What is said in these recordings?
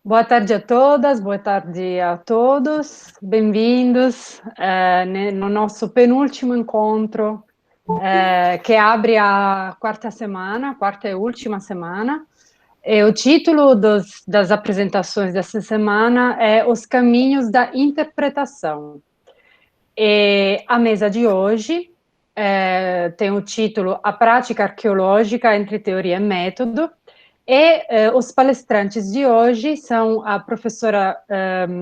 Boa tarde a todas, boa tarde a todos, bem-vindos no nosso penúltimo encontro que abre a quarta e última semana. E o título das apresentações dessa semana é Os Caminhos da Interpretação. E a mesa de hoje tem o título A Prática Arqueológica entre Teoria e Método. E os palestrantes de hoje são a professora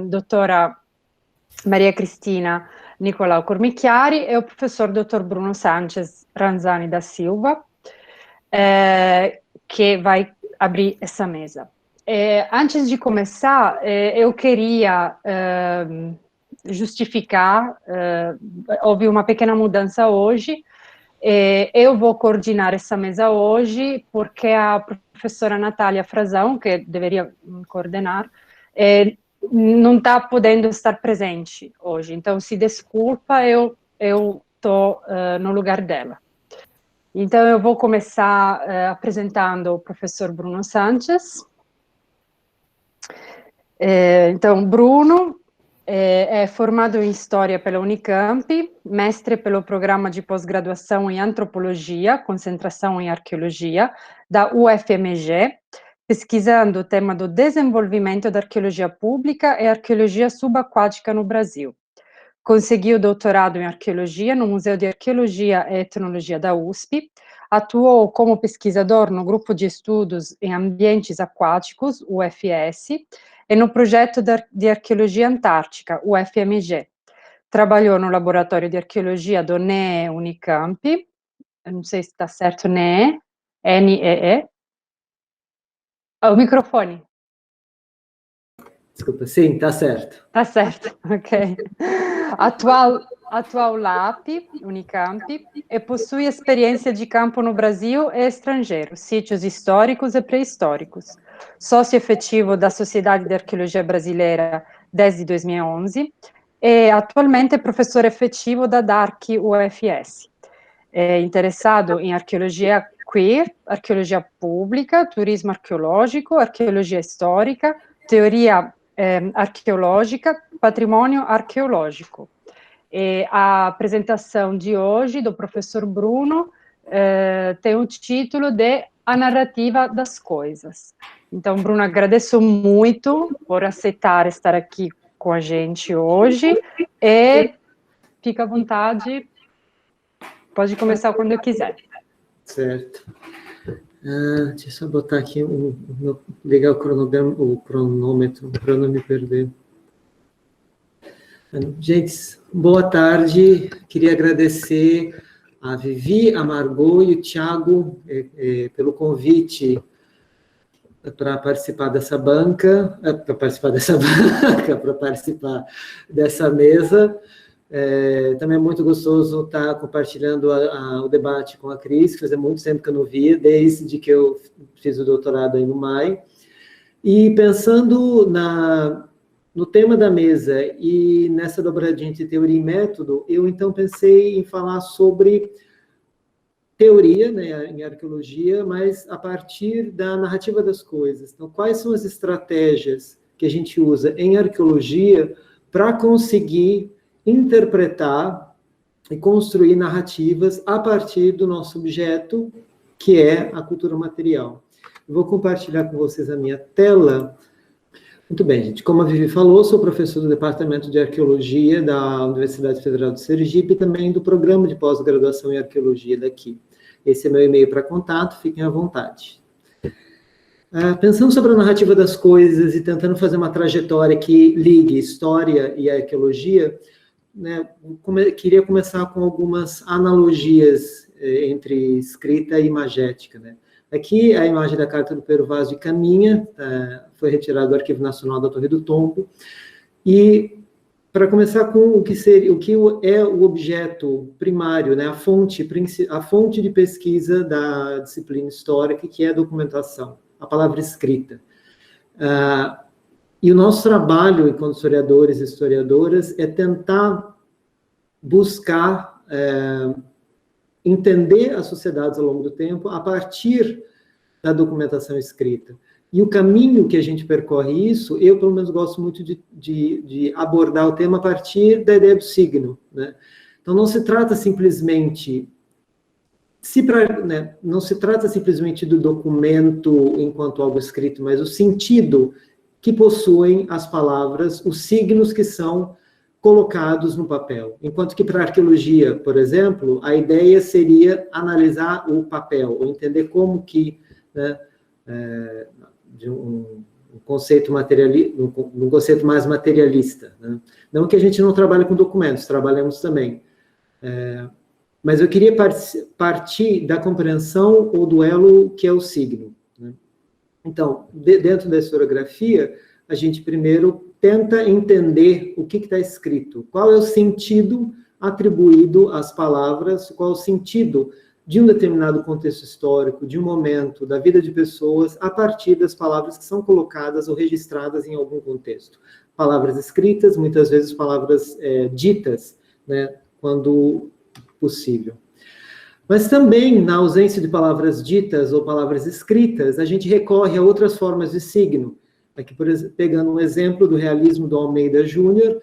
doutora Maria Cristina Nicolau Cormicchiari e o professor doutor Bruno Sanchez Ranzani da Silva, que vai abrir essa mesa. Antes de começar, eu queria justificar, houve uma pequena mudança hoje. Eu vou coordenar essa mesa hoje, porque a professora Natália Frazão, que deveria coordenar, não está podendo estar presente hoje. Então, se desculpa, eu estou no lugar dela. Então, eu vou começar apresentando o professor Bruno Sanchez. Então, Bruno é formado em História pela Unicamp, mestre pelo Programa de Pós-Graduação em Antropologia, concentração em Arqueologia, da UFMG, pesquisando o tema do desenvolvimento da arqueologia pública e arqueologia subaquática no Brasil. Conseguiu doutorado em Arqueologia no Museu de Arqueologia e Etnologia da USP, atuou como pesquisador no Grupo de Estudos em Ambientes Aquáticos, UFS, e no Projeto de Arqueologia Antártica, UFMG. Trabalhou no Laboratório de Arqueologia do NEE Unicamp, eu não sei se está certo, NEE, N-E-E. O microfone. Desculpa, sim, está certo. Está certo, ok. Atual LAP, Unicamp, e possui experiência de campo no Brasil e estrangeiro, sítios históricos e pré-históricos. Sócio efetivo da Sociedade de Arqueologia Brasileira desde 2011 e atualmente é professor efetivo da DARC UFS. É interessado em arqueologia queer, arqueologia pública, turismo arqueológico, arqueologia histórica, teoria arqueológica, patrimônio arqueológico. E a apresentação de hoje do professor Bruno tem o título de A Narrativa das Coisas. Então, Bruno, agradeço muito por aceitar estar aqui com a gente hoje e fica à vontade, pode começar quando quiser. Certo. Deixa eu só botar aqui, ligar o cronômetro, para não me perder. Gente, boa tarde. Queria agradecer a Vivi, a Margot e o Thiago pelo convite para participar dessa banca, para participar dessa mesa. Também é muito gostoso estar compartilhando o debate com a Cris, que fazia muito tempo que eu não via, desde que eu fiz o doutorado aí no MAI. E pensando no tema da mesa e nessa dobradinha entre teoria e método, eu então pensei em falar sobre teoria, né, em arqueologia, mas a partir da narrativa das coisas. Então, quais são as estratégias que a gente usa em arqueologia para conseguir interpretar e construir narrativas a partir do nosso objeto, que é a cultura material. Eu vou compartilhar com vocês a minha tela. Muito bem, gente. Como a Vivi falou, sou professor do Departamento de Arqueologia da Universidade Federal de Sergipe e também do Programa de Pós-Graduação em Arqueologia daqui. Esse é meu e-mail para contato, fiquem à vontade. Pensando sobre a narrativa das coisas e tentando fazer uma trajetória que ligue história e arqueologia, né, queria começar com algumas analogias entre escrita e imagética, né? Aqui a imagem da carta do Pero Vaz de Caminha, foi retirada do Arquivo Nacional da Torre do Tombo, e para começar com o que é o objeto primário, né, a fonte de pesquisa da disciplina histórica, que é a documentação, a palavra escrita. E o nosso trabalho, enquanto historiadores e historiadoras, é tentar buscar entender as sociedades ao longo do tempo a partir da documentação escrita. E o caminho que a gente percorre isso, eu pelo menos gosto muito de abordar o tema a partir da ideia do signo, né? Então não se trata simplesmente não se trata simplesmente do documento enquanto algo escrito, mas o sentido que possuem as palavras, os signos que são colocados no papel. Enquanto que para a arqueologia, por exemplo, a ideia seria analisar o papel, ou entender como que, né, de um conceito um conceito mais materialista, né? Não que a gente não trabalhe com documentos, trabalhamos também. Mas eu queria partir da compreensão ou do elo que é o signo, né? Então, dentro da historiografia, a gente primeiro tenta entender o que está escrito, qual é o sentido atribuído às palavras, qual é o sentido de um determinado contexto histórico, de um momento, da vida de pessoas, a partir das palavras que são colocadas ou registradas em algum contexto. Palavras escritas, muitas vezes palavras ditas, né, quando possível. Mas também, na ausência de palavras ditas ou palavras escritas, a gente recorre a outras formas de signo. Aqui, por exemplo, pegando um exemplo do realismo do Almeida Júnior,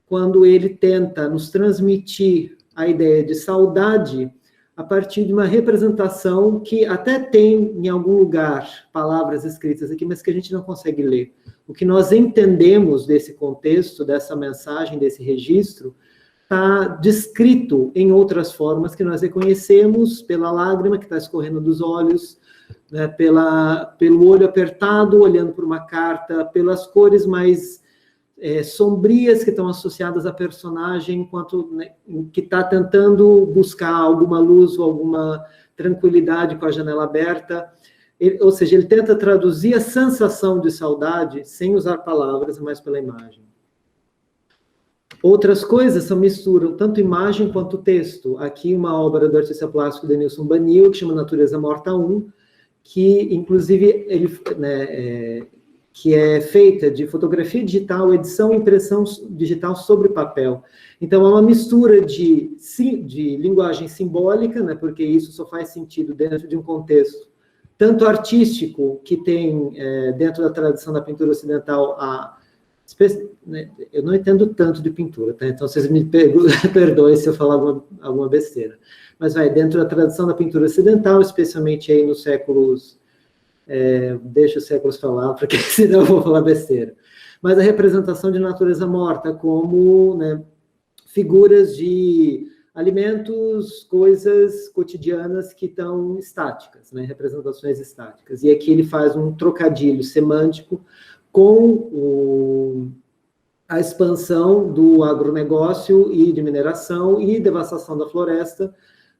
quando ele tenta nos transmitir a ideia de saudade a partir de uma representação que até tem, em algum lugar, palavras escritas aqui, mas que a gente não consegue ler. O que nós entendemos desse contexto, dessa mensagem, desse registro, está descrito em outras formas que nós reconhecemos pela lágrima que está escorrendo dos olhos, né, pelo olho apertado, olhando por uma carta, pelas cores mais sombrias que estão associadas à personagem, enquanto, né, que está tentando buscar alguma luz ou alguma tranquilidade com a janela aberta. Ou seja, ele tenta traduzir a sensação de saudade sem usar palavras, mas pela imagem. Outras coisas misturam tanto imagem quanto texto. Aqui uma obra do artista plástico Denilson Banil, que chama Natureza Morta 1, que, inclusive, que é feita de fotografia digital, edição e impressão digital sobre papel. Então, é uma mistura de linguagem simbólica, né, porque isso só faz sentido dentro de um contexto tanto artístico, que tem, dentro da tradição da pintura ocidental, eu não entendo tanto de pintura, tá? Então vocês me perdoem se eu falar alguma besteira. Mas dentro da tradição da pintura ocidental, especialmente aí nos séculos... deixa os séculos falar, porque senão eu vou falar besteira. Mas a representação de natureza morta como, né, figuras de alimentos, coisas cotidianas que estão estáticas, né, representações estáticas. E aqui ele faz um trocadilho semântico com a expansão do agronegócio e de mineração e devastação da floresta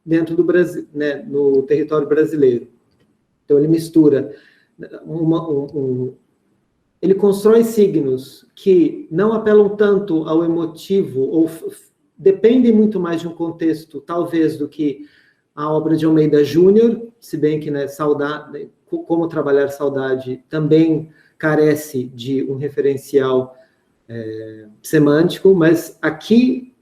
dentro do Brasil, né, no território brasileiro. Então, ele mistura, ele constrói signos que não apelam tanto ao emotivo, ou dependem muito mais de um contexto, talvez, do que a obra de Almeida Júnior, se bem que, né, saudade, como trabalhar saudade também carece de um referencial semântico, mas aqui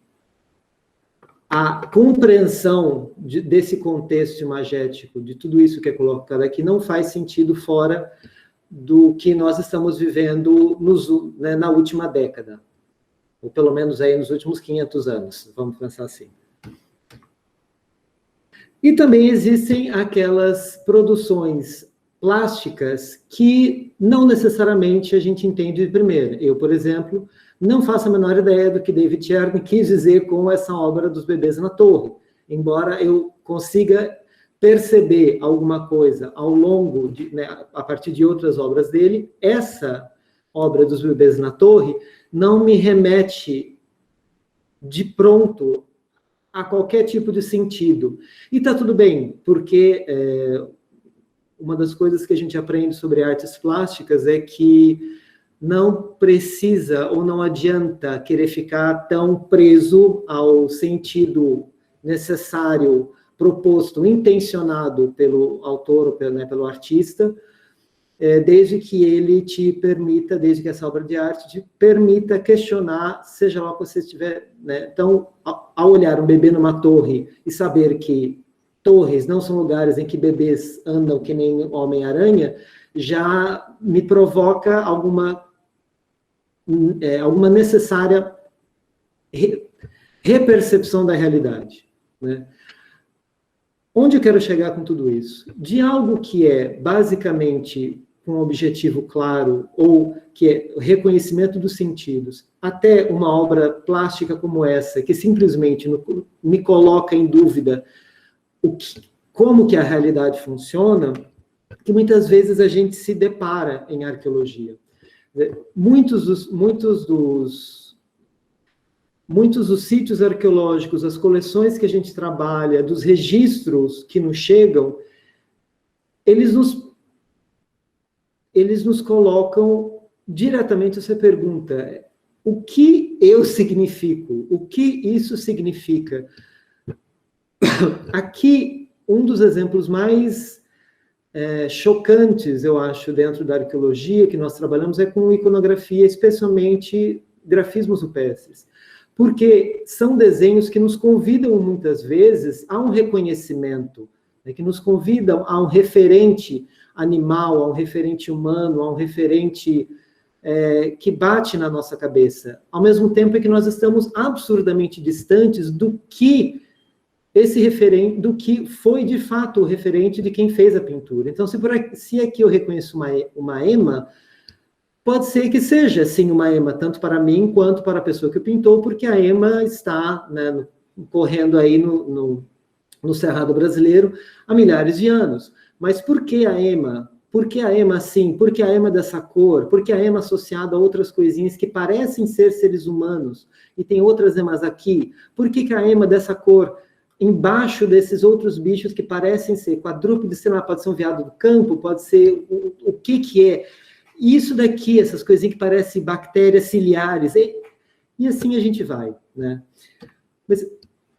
a compreensão desse contexto imagético, de tudo isso que é colocado aqui, não faz sentido fora do que nós estamos vivendo na última década, ou pelo menos aí nos últimos 500 anos, vamos pensar assim. E também existem aquelas produções plásticas que não necessariamente a gente entende de primeira. Eu, por exemplo, não faço a menor ideia do que David Cherney quis dizer com essa obra dos bebês na torre, embora eu consiga perceber alguma coisa ao longo, a partir de outras obras dele. Essa obra dos bebês na torre não me remete de pronto a qualquer tipo de sentido. E está tudo bem, porque uma das coisas que a gente aprende sobre artes plásticas é que não precisa ou não adianta querer ficar tão preso ao sentido necessário, proposto, intencionado pelo autor ou pelo artista, desde que ele te permita, desde que essa obra de arte te permita questionar, seja lá o que você estiver, né? Então, ao olhar um bebê numa torre e saber que torres não são lugares em que bebês andam que nem Homem-Aranha, já me provoca alguma necessária repercepção da realidade, né? Onde eu quero chegar com tudo isso? De algo que é basicamente com um objetivo claro, ou que é o reconhecimento dos sentidos, até uma obra plástica como essa, que simplesmente me coloca em dúvida como que a realidade funciona, que muitas vezes a gente se depara em arqueologia. Muitos dos sítios arqueológicos, as coleções que a gente trabalha, dos registros que nos chegam, eles nos colocam diretamente essa pergunta: o que eu significo? O que isso significa? Aqui, um dos exemplos mais chocantes, eu acho, dentro da arqueologia que nós trabalhamos é com iconografia, especialmente grafismos rupestres. Porque são desenhos que nos convidam, muitas vezes, a um reconhecimento, né, que nos convidam a um referente animal, a um referente humano, a um referente que bate na nossa cabeça, ao mesmo tempo que nós estamos absurdamente distantes do que do que foi de fato o referente de quem fez a pintura. Então, se aqui eu reconheço uma ema, pode ser que seja, sim, uma ema, tanto para mim quanto para a pessoa que pintou, porque a ema está, né, correndo aí no Cerrado brasileiro há milhares de anos. Mas por que a ema? Por que a ema assim? Por que a ema dessa cor? Por que a ema associada a outras coisinhas que parecem ser seres humanos? E tem outras emas aqui. Por que a ema dessa cor embaixo desses outros bichos que parecem ser quadrúpedes, sei lá, pode ser um veado do campo, pode ser o que é? Isso daqui, essas coisinhas que parecem bactérias ciliares, e assim a gente vai, né? Mas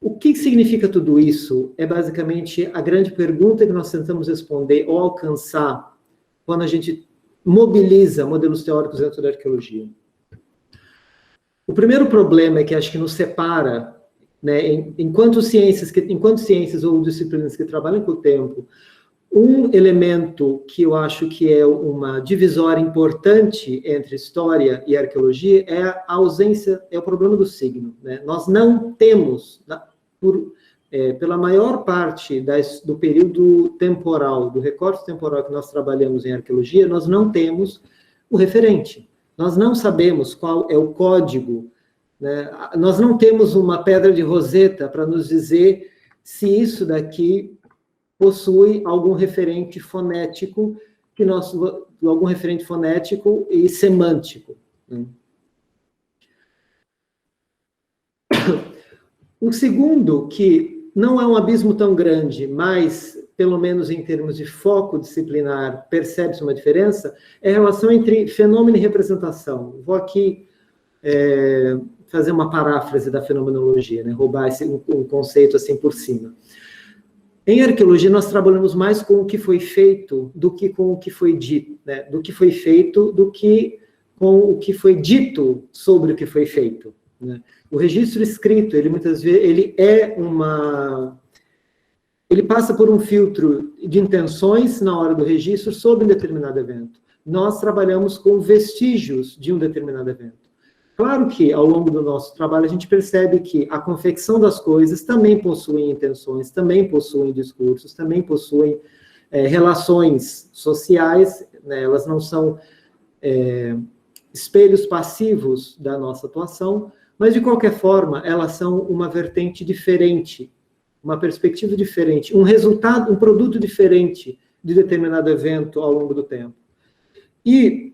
o que significa tudo isso? É basicamente a grande pergunta que nós tentamos responder ou alcançar quando a gente mobiliza modelos teóricos dentro da arqueologia. O primeiro problema é que acho que nos separa, né, enquanto ciências ou disciplinas que trabalham com o tempo, um elemento que eu acho que é uma divisória importante entre história e arqueologia é a ausência, é o problema do signo, né? Nós não temos, pela maior parte do período temporal, do recorte temporal que nós trabalhamos em arqueologia, nós não temos o referente. Nós não sabemos qual é o código, né? Nós não temos uma pedra de Roseta para nos dizer se isso daqui possui algum referente fonético, algum referente fonético e semântico. O segundo, que não é um abismo tão grande, mas, pelo menos em termos de foco disciplinar, percebe-se uma diferença, é a relação entre fenômeno e representação. Vou aqui fazer uma paráfrase da fenomenologia, né? Roubar um conceito assim por cima. Em arqueologia, nós trabalhamos mais com o que foi feito do que com o que foi dito, né? Do que foi feito, do que com o que foi dito sobre o que foi feito, né? O registro escrito, ele muitas vezes, ele passa por um filtro de intenções na hora do registro sobre um determinado evento. Nós trabalhamos com vestígios de um determinado evento. Claro que, ao longo do nosso trabalho, a gente percebe que a confecção das coisas também possui intenções, também possuem discursos, também possuem relações sociais, né? Elas não são espelhos passivos da nossa atuação, mas, de qualquer forma, elas são uma vertente diferente, uma perspectiva diferente, um resultado, um produto diferente de determinado evento ao longo do tempo. E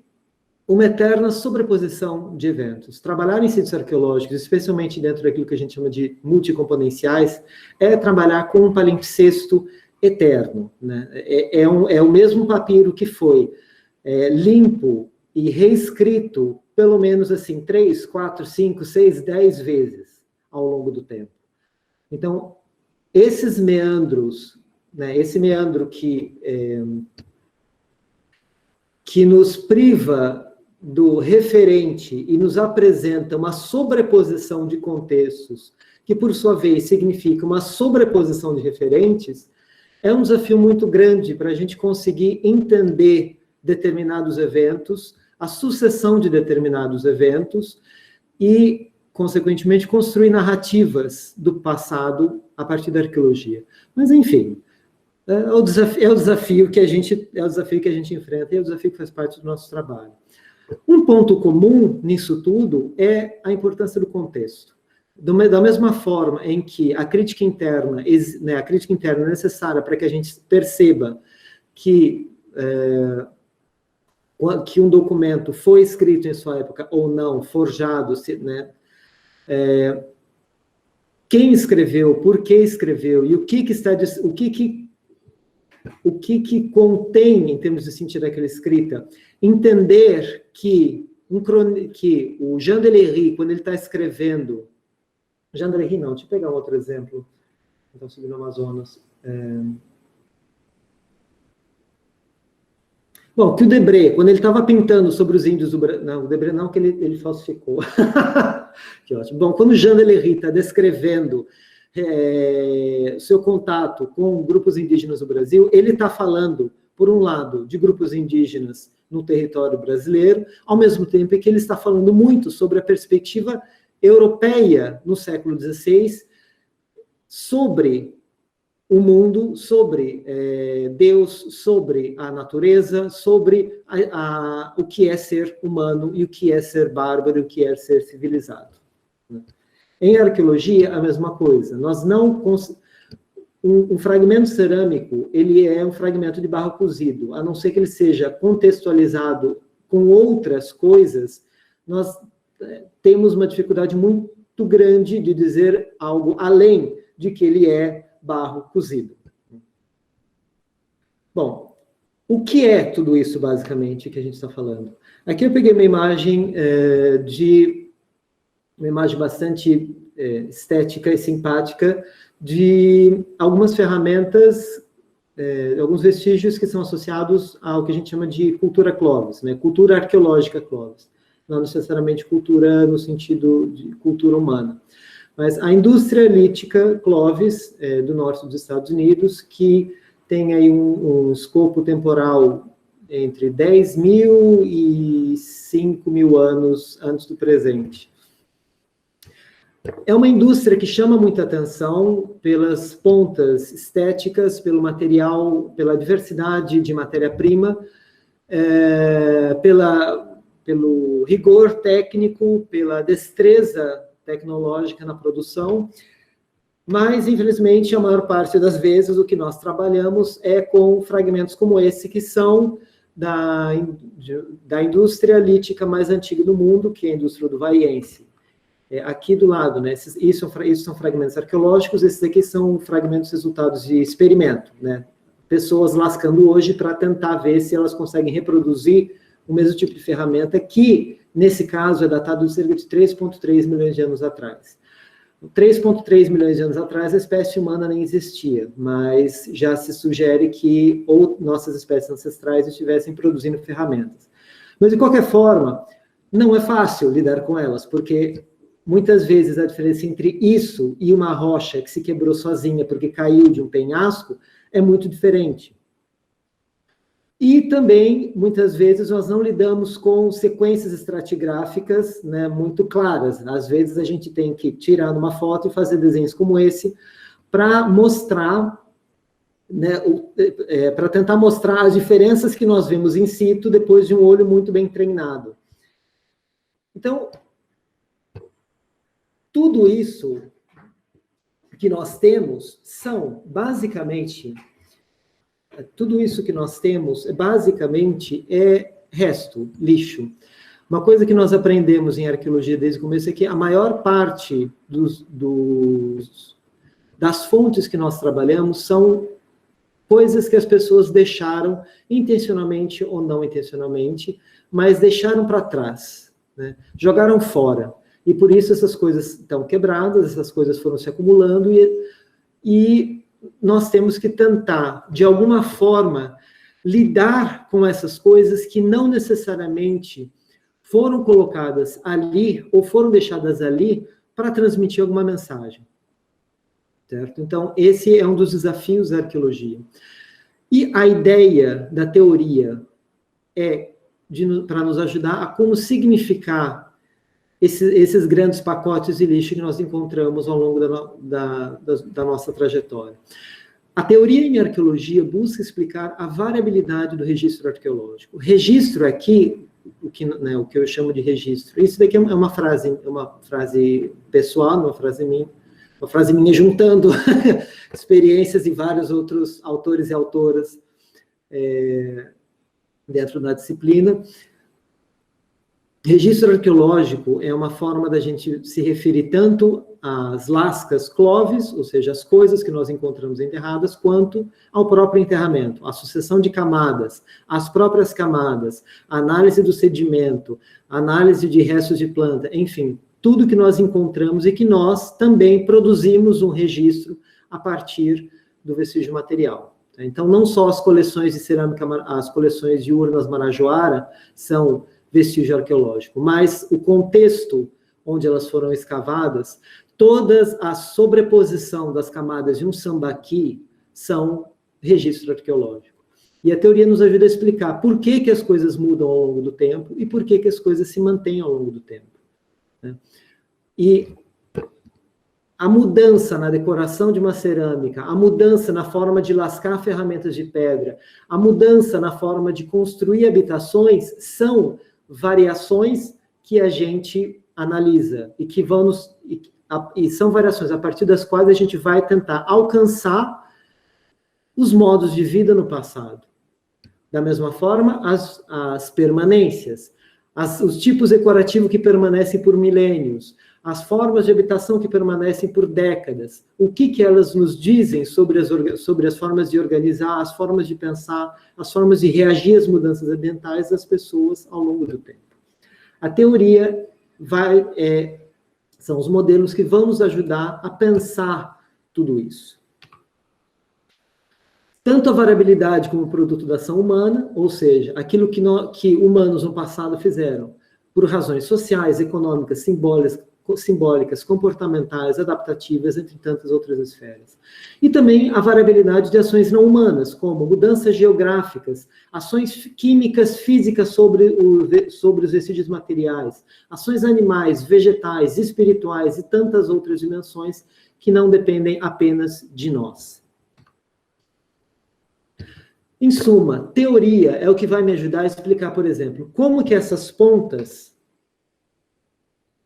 uma eterna sobreposição de eventos. Trabalhar em sítios arqueológicos, especialmente dentro daquilo que a gente chama de multicomponenciais, é trabalhar com um palimpsesto eterno, né? É o mesmo papiro que foi limpo e reescrito pelo menos assim 3, 4, 5, 6, 10 vezes ao longo do tempo. Então, esses meandros, né, esse meandro que nos priva do referente e nos apresenta uma sobreposição de contextos, que por sua vez significa uma sobreposição de referentes, é um desafio muito grande para a gente conseguir entender determinados eventos, a sucessão de determinados eventos e, consequentemente, construir narrativas do passado a partir da arqueologia. Mas, enfim, é o desafio que a gente enfrenta e é o desafio que faz parte do nosso trabalho. Um ponto comum nisso tudo é a importância do contexto. Da mesma forma em que a crítica interna é necessária para que a gente perceba que um documento foi escrito em sua época ou não, forjado, né? Quem escreveu, por que escreveu e o que contém em termos de sentido daquela escrita. Entender que o Jean Delery, quando ele está escrevendo... Jean Delery não, deixa eu pegar um outro exemplo. Então, subindo o Amazonas. Bom, que o Debré, quando ele estava pintando sobre os índios do Brasil... Não, o Debré não, que ele falsificou. Que ótimo. Bom, quando o Jean Delery está descrevendo seu contato com grupos indígenas do Brasil, ele está falando, por um lado, de grupos indígenas no território brasileiro, ao mesmo tempo que ele está falando muito sobre a perspectiva europeia no século XVI, sobre o mundo, sobre Deus, sobre a natureza, sobre o que é ser humano e o que é ser bárbaro e o que é ser civilizado. Em arqueologia, a mesma coisa. Nós não... Um fragmento cerâmico, ele é um fragmento de barro cozido. A não ser que ele seja contextualizado com outras coisas, nós temos uma dificuldade muito grande de dizer algo além de que ele é barro cozido. Bom, o que é tudo isso, basicamente, que a gente está falando? Aqui eu peguei uma imagem bastante estética e simpática de algumas ferramentas, alguns vestígios que são associados ao que a gente chama de cultura Clovis, né? Cultura arqueológica Clovis. Não necessariamente cultura no sentido de cultura humana. Mas a indústria lítica Clovis, do norte dos Estados Unidos, que tem aí um escopo temporal entre 10.000 e 5.000 anos antes do presente. É uma indústria que chama muita atenção pelas pontas estéticas, pelo material, pela diversidade de matéria-prima, pelo rigor técnico, pela destreza tecnológica na produção, mas, infelizmente, a maior parte das vezes o que nós trabalhamos é com fragmentos como esse, que são da indústria lítica mais antiga do mundo, que é a indústria uruguaiense. Aqui do lado, né? Isso são fragmentos arqueológicos, esses aqui são fragmentos resultados de experimento, né? Pessoas lascando hoje para tentar ver se elas conseguem reproduzir o mesmo tipo de ferramenta que, nesse caso, é datado de cerca de 3,3 milhões de anos atrás. 3,3 milhões de anos atrás, a espécie humana nem existia, mas já se sugere que nossas espécies ancestrais estivessem produzindo ferramentas. Mas, de qualquer forma, não é fácil lidar com elas, porque muitas vezes a diferença entre isso e uma rocha que se quebrou sozinha porque caiu de um penhasco é muito diferente. E também, muitas vezes, nós não lidamos com sequências estratigráficas, né, muito claras. Às vezes, a gente tem que tirar uma foto e fazer desenhos como esse para mostrar, né, para tentar mostrar as diferenças que nós vemos in situ depois de um olho muito bem treinado. Então, tudo isso que nós temos são, basicamente... Tudo isso que nós temos, basicamente, é resto, lixo. Uma coisa que nós aprendemos em arqueologia desde o começo é que a maior parte das fontes que nós trabalhamos são coisas que as pessoas deixaram, intencionalmente ou não intencionalmente, mas deixaram para trás, né? Jogaram fora. E por isso essas coisas estão quebradas, essas coisas foram se acumulando e nós temos que tentar, de alguma forma, lidar com essas coisas que não necessariamente foram colocadas ali ou foram deixadas ali para transmitir alguma mensagem. Certo? Então, esse é um dos desafios da arqueologia. E a ideia da teoria para nos ajudar a como significar esses grandes pacotes de lixo que nós encontramos ao longo da nossa trajetória. A teoria em arqueologia busca explicar a variabilidade do registro arqueológico. O registro aqui, o que eu chamo de registro, isso daqui é uma frase pessoal, uma frase minha juntando experiências de vários outros autores e autoras dentro da disciplina. Registro arqueológico é uma forma da gente se referir tanto às lascas cloves, ou seja, as coisas que nós encontramos enterradas, quanto ao próprio enterramento, a sucessão de camadas, as próprias camadas, a análise do sedimento, a análise de restos de planta, enfim, tudo que nós encontramos e que nós também produzimos um registro a partir do vestígio material. Então, não só as coleções de cerâmica, as coleções de urnas Marajoara são vestígio arqueológico, mas o contexto onde elas foram escavadas, todas a sobreposição das camadas de um sambaqui são registro arqueológico. E a teoria nos ajuda a explicar por que as coisas mudam ao longo do tempo e por que as coisas se mantêm ao longo do tempo. E a mudança na decoração de uma cerâmica, a mudança na forma de lascar ferramentas de pedra, a mudança na forma de construir habitações são variações que a gente analisa e que e são variações a partir das quais a gente vai tentar alcançar os modos de vida no passado. Da mesma forma, as permanências, os tipos decorativos que permanecem por milênios, as formas de habitação que permanecem por décadas, o que elas nos dizem sobre as formas de organizar, as formas de pensar, as formas de reagir às mudanças ambientais das pessoas ao longo do tempo. A teoria são os modelos que vão nos ajudar a pensar tudo isso. Tanto a variabilidade como o produto da ação humana, ou seja, aquilo que humanos no passado fizeram, por razões sociais, econômicas, simbólicas, comportamentais, adaptativas, entre tantas outras esferas. E também a variabilidade de ações não humanas, como mudanças geográficas, ações químicas, físicas sobre os vestígios materiais, ações animais, vegetais, espirituais e tantas outras dimensões que não dependem apenas de nós. Em suma, teoria é o que vai me ajudar a explicar, por exemplo, como que essas pontas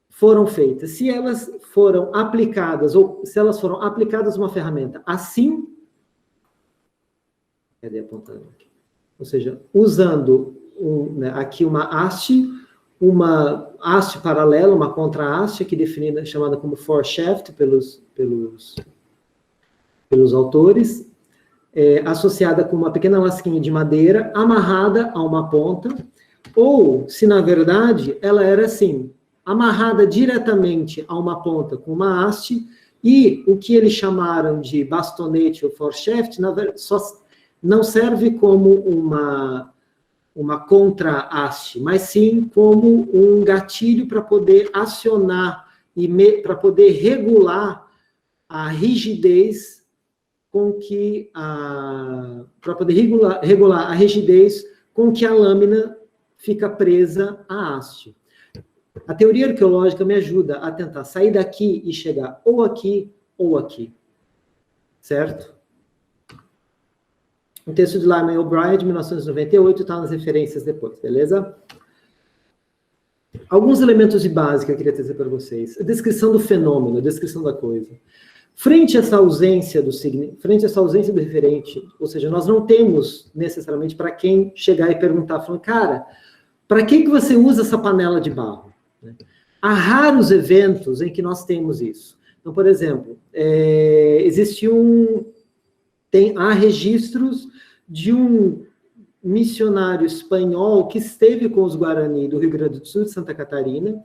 foram feitas, se elas foram aplicadas, ou se elas foram aplicadas uma ferramenta assim, cadê apontando aqui? Ou seja, usando aqui uma haste paralela, uma contra-haste, aqui definida, chamada como foreshaft pelos autores, associada com uma pequena lasquinha de madeira, amarrada a uma ponta, ou, se na verdade, ela era assim, amarrada diretamente a uma ponta com uma haste, e o que eles chamaram de bastonete ou foreshaft, não serve como uma contra-haste, mas sim como um gatilho para poder acionar e para poder regular a rigidez com que para poder regular a rigidez com que a lâmina fica presa à haste. A teoria arqueológica me ajuda a tentar sair daqui e chegar ou aqui ou aqui. Certo? O texto de Lyman O'Brien, de 1998, está nas referências depois, beleza? Alguns elementos de base que eu queria trazer para vocês. A descrição do fenômeno, a descrição da coisa. Frente a essa ausência do referente, ou seja, nós não temos necessariamente para quem chegar e perguntar, falando, cara, para que você usa essa panela de barro? Há raros eventos em que nós temos isso. Então, por exemplo, há registros de um missionário espanhol que esteve com os Guarani do Rio Grande do Sul, de Santa Catarina,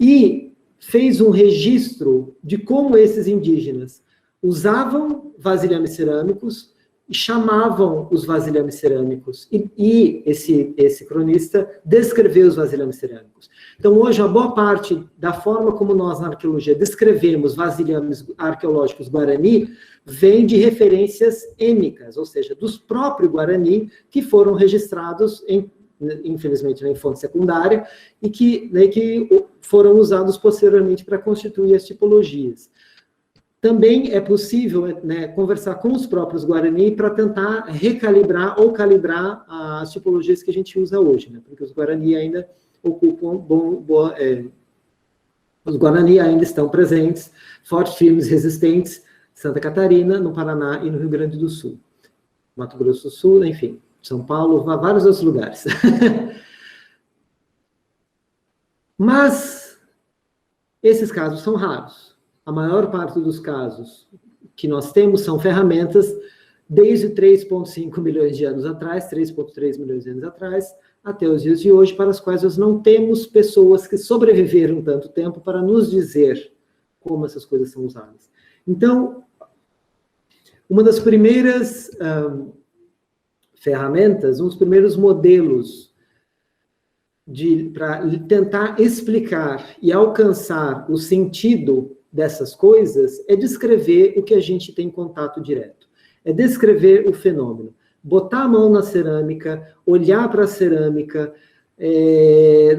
e fez um registro de como esses indígenas usavam vasilhames cerâmicos e chamavam os vasilhames cerâmicos. E esse cronista descreveu os vasilhames cerâmicos. Então, hoje, a boa parte da forma como nós, na arqueologia, descrevemos vasilhames arqueológicos Guarani vem de referências êmicas, ou seja, dos próprios Guarani que foram registrados infelizmente, em fonte secundária, e que foram usados posteriormente para constituir as tipologias. Também é possível, né, conversar com os próprios Guarani para tentar recalibrar ou calibrar as tipologias que a gente usa hoje, né, porque os Guarani ainda ocupam os Guarani ainda estão presentes, fortes, firmes, resistentes, em Santa Catarina, no Paraná e no Rio Grande do Sul. Mato Grosso do Sul, enfim, São Paulo, vários outros lugares. Mas esses casos são raros. A maior parte dos casos que nós temos são ferramentas desde 3,5 milhões de anos atrás, 3,3 milhões de anos atrás, até os dias de hoje, para as quais nós não temos pessoas que sobreviveram tanto tempo para nos dizer como essas coisas são usadas. Então, uma das primeiras ferramentas, um dos primeiros modelos para tentar explicar e alcançar o sentido dessas coisas é descrever o que a gente tem contato direto. É descrever o fenômeno. Botar a mão na cerâmica, olhar para a cerâmica,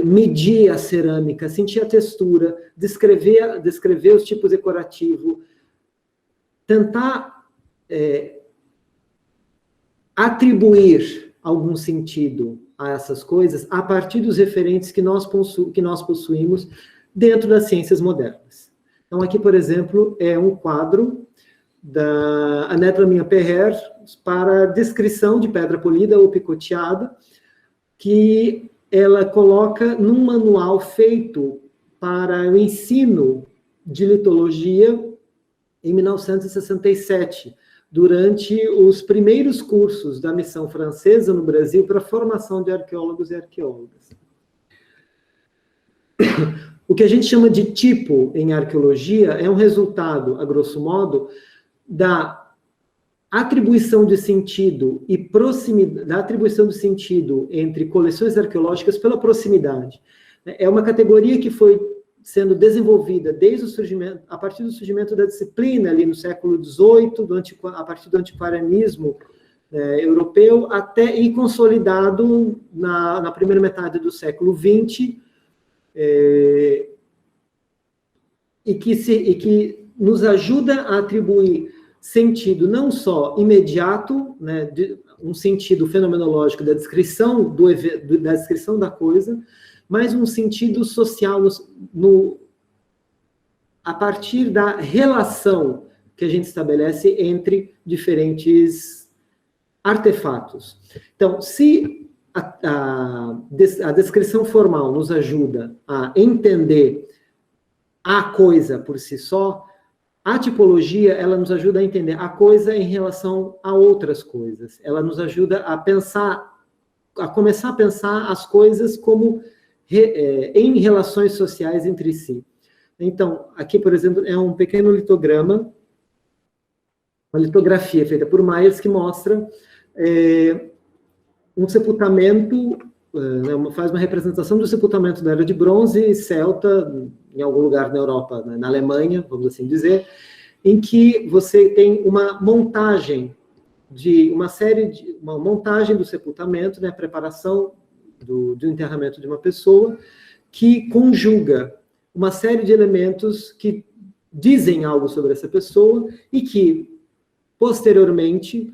medir a cerâmica, sentir a textura, descrever os tipos decorativos, tentar atribuir algum sentido a essas coisas a partir dos referentes que nós possuímos dentro das ciências modernas. Então, aqui, por exemplo, é um quadro da Annette Lamia-Perrer para descrição de pedra polida ou picoteada, que ela coloca num manual feito para o ensino de litologia em 1967, durante os primeiros cursos da missão francesa no Brasil para a formação de arqueólogos e arqueólogas. O que a gente chama de tipo em arqueologia é um resultado, a grosso modo, da atribuição de sentido e proximidade, da atribuição de sentido entre coleções arqueológicas pela proximidade. É uma categoria que foi sendo desenvolvida desde o surgimento, a partir do surgimento da disciplina ali no século XVIII, a partir do antiquarianismo europeu, até e consolidado na primeira metade do século XX, e que nos ajuda a atribuir sentido não só imediato, né, um sentido fenomenológico da descrição da descrição da coisa, mas um sentido social a partir da relação que a gente estabelece entre diferentes artefatos. Então, se a descrição formal nos ajuda a entender a coisa por si só, a tipologia, ela nos ajuda a entender a coisa em relação a outras coisas. Ela nos ajuda a pensar, a começar a pensar as coisas como em relações sociais entre si. Então, aqui, por exemplo, é um pequeno litograma, uma litografia feita por Myers, que mostra um sepultamento, faz uma representação do sepultamento da Era de Bronze celta, em algum lugar na Europa, na Alemanha, vamos assim dizer, em que você tem uma montagem uma montagem do sepultamento, né, a preparação do enterramento de uma pessoa, que conjuga uma série de elementos que dizem algo sobre essa pessoa e que, posteriormente,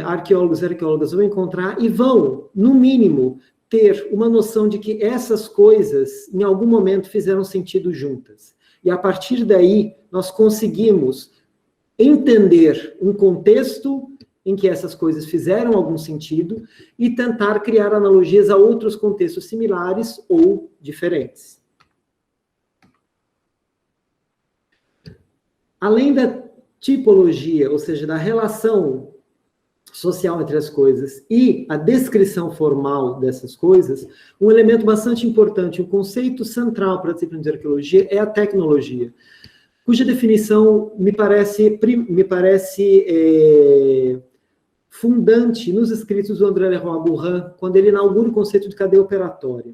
arqueólogos e arqueólogas vão encontrar e vão, no mínimo, ter uma noção de que essas coisas, em algum momento, fizeram sentido juntas. E, a partir daí, nós conseguimos entender um contexto em que essas coisas fizeram algum sentido e tentar criar analogias a outros contextos similares ou diferentes. Além da tipologia, ou seja, da relação social entre as coisas e a descrição formal dessas coisas, um elemento bastante importante, um conceito central para a disciplina de arqueologia é a tecnologia, cuja definição me parece fundante nos escritos do André Lerroy-Gourhan, quando ele inaugura o conceito de cadeia operatória.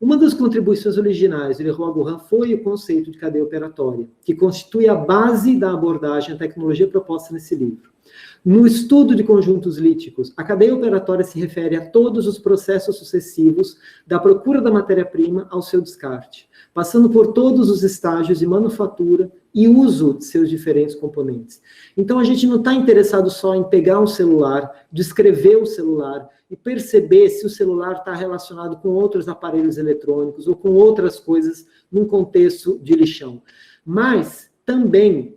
Uma das contribuições originais de Lerroy-Gourhan foi o conceito de cadeia operatória, que constitui a base da abordagem à tecnologia proposta nesse livro. No estudo de conjuntos líticos, a cadeia operatória se refere a todos os processos sucessivos da procura da matéria-prima ao seu descarte, passando por todos os estágios de manufatura e uso de seus diferentes componentes. Então, a gente não está interessado só em pegar um celular, descrever o celular e perceber se o celular está relacionado com outros aparelhos eletrônicos ou com outras coisas num contexto de lixão, mas também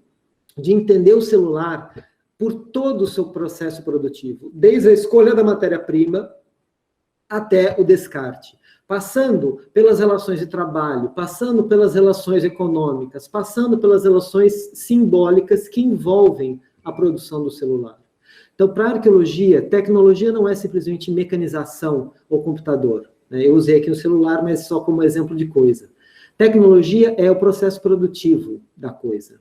de entender o celular por todo o seu processo produtivo, desde a escolha da matéria-prima até o descarte, passando pelas relações de trabalho, passando pelas relações econômicas, passando pelas relações simbólicas que envolvem a produção do celular. Então, para a arqueologia, tecnologia não é simplesmente mecanização ou computador, né? Eu usei aqui o celular, mas só como exemplo de coisa. Tecnologia é o processo produtivo da coisa.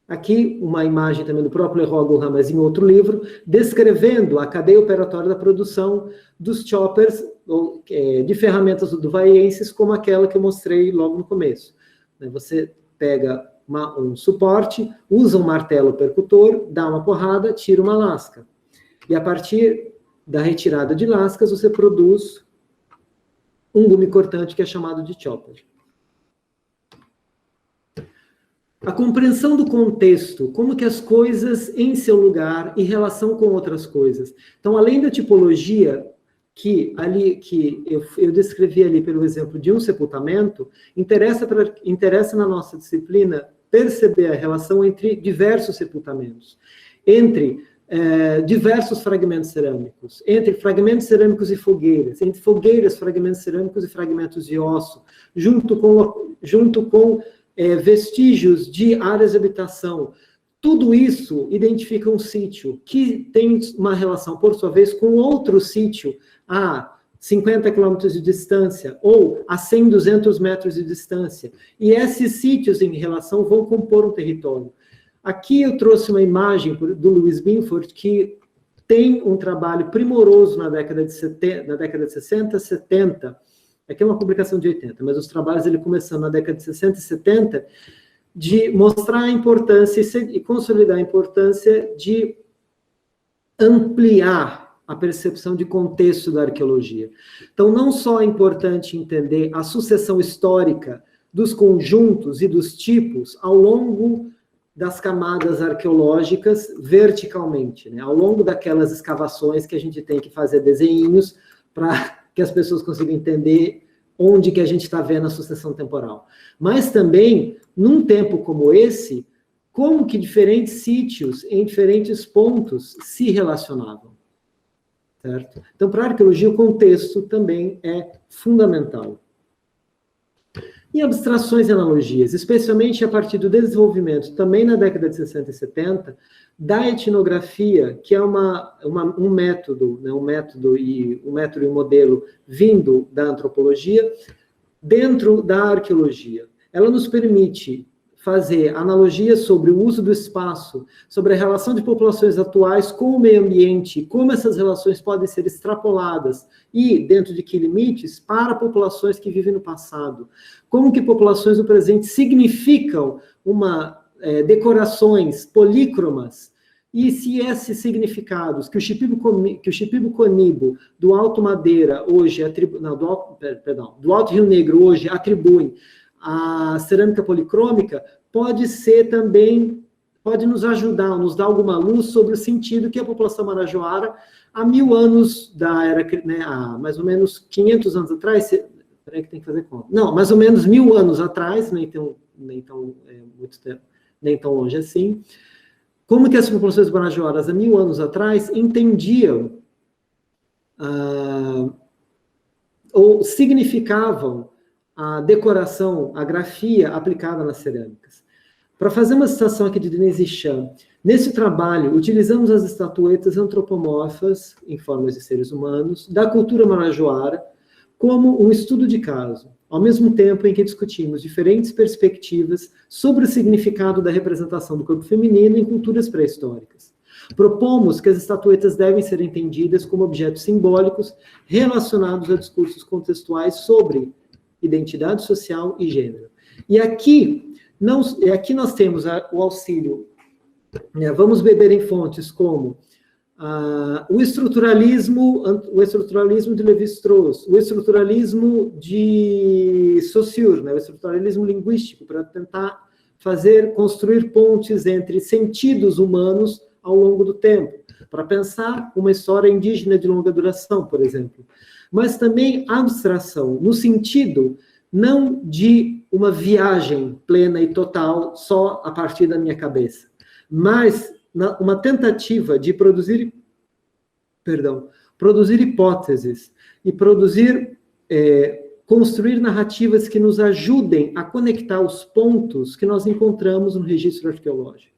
Aqui, uma imagem também do próprio Leroy Gourand, mas em outro livro, descrevendo a cadeia operatória da produção dos choppers, de ferramentas duvaienses, como aquela que eu mostrei logo no começo. Você pega um suporte, usa um martelo percutor, dá uma porrada, tira uma lasca. E a partir da retirada de lascas, você produz um gume cortante que é chamado de chopper. A compreensão do contexto, como que as coisas em seu lugar em relação com outras coisas. Então, além da tipologia que eu descrevi ali pelo exemplo de um sepultamento, interessa na nossa disciplina perceber a relação entre diversos sepultamentos, entre diversos fragmentos cerâmicos, entre fragmentos cerâmicos e fogueiras, entre fogueiras, fragmentos cerâmicos e fragmentos de osso, junto com vestígios de áreas de habitação. Tudo isso identifica um sítio que tem uma relação, por sua vez, com outro sítio a 50 quilômetros de distância ou a 100, 200 metros de distância. E esses sítios em relação vão compor um território. Aqui eu trouxe uma imagem do Louis Binford, que tem um trabalho primoroso na década de 60, 70, aqui é uma publicação de 80, mas os trabalhos ele começando na década de 60 e 70, de mostrar a importância e consolidar a importância de ampliar a percepção de contexto da arqueologia. Então, não só é importante entender a sucessão histórica dos conjuntos e dos tipos ao longo das camadas arqueológicas verticalmente, né? Ao longo daquelas escavações que a gente tem que fazer desenhinhos para que as pessoas consigam entender onde que a gente está vendo a sucessão temporal. Mas também, num tempo como esse, como que diferentes sítios em diferentes pontos se relacionavam. Certo? Então, para a arqueologia, o contexto também é fundamental. E abstrações e analogias, especialmente a partir do desenvolvimento, também na década de 60 e 70, da etnografia, que é um método, né, um método e um modelo vindo da antropologia, dentro da arqueologia. Ela nos permite fazer analogias sobre o uso do espaço, sobre a relação de populações atuais com o meio ambiente, como essas relações podem ser extrapoladas e, dentro de que limites, para populações que vivem no passado. Como que populações do presente significam decorações polícromas, e se esses significados que o Shipibo Conibo do Alto Madeira hoje do Alto Rio Negro hoje atribuem a cerâmica policrômica, pode nos ajudar, nos dar alguma luz sobre o sentido que a população marajoara, há 1000 anos da era, né, há mais ou menos 500 anos atrás, peraí que tem que fazer conta, não, mais ou menos 1000 anos atrás, nem tão longe assim, como que as populações marajoaras há 1000 anos atrás entendiam ou significavam a decoração, a grafia aplicada nas cerâmicas. Para fazer uma citação aqui de Denise Chan, nesse trabalho, utilizamos as estatuetas antropomorfas, em formas de seres humanos, da cultura marajoara, como um estudo de caso, ao mesmo tempo em que discutimos diferentes perspectivas sobre o significado da representação do corpo feminino em culturas pré-históricas. Propomos que as estatuetas devem ser entendidas como objetos simbólicos relacionados a discursos contextuais sobre identidade social e gênero. E aqui nós temos o auxílio Vamos beber em fontes como o estruturalismo de Lévi-Strauss, o estruturalismo de Saussure, né, o estruturalismo linguístico, para tentar construir pontes entre sentidos humanos ao longo do tempo, para pensar uma história indígena de longa duração, por exemplo. Mas também abstração, no sentido não de uma viagem plena e total só a partir da minha cabeça, mas uma tentativa de produzir hipóteses e construir narrativas que nos ajudem a conectar os pontos que nós encontramos no registro arqueológico.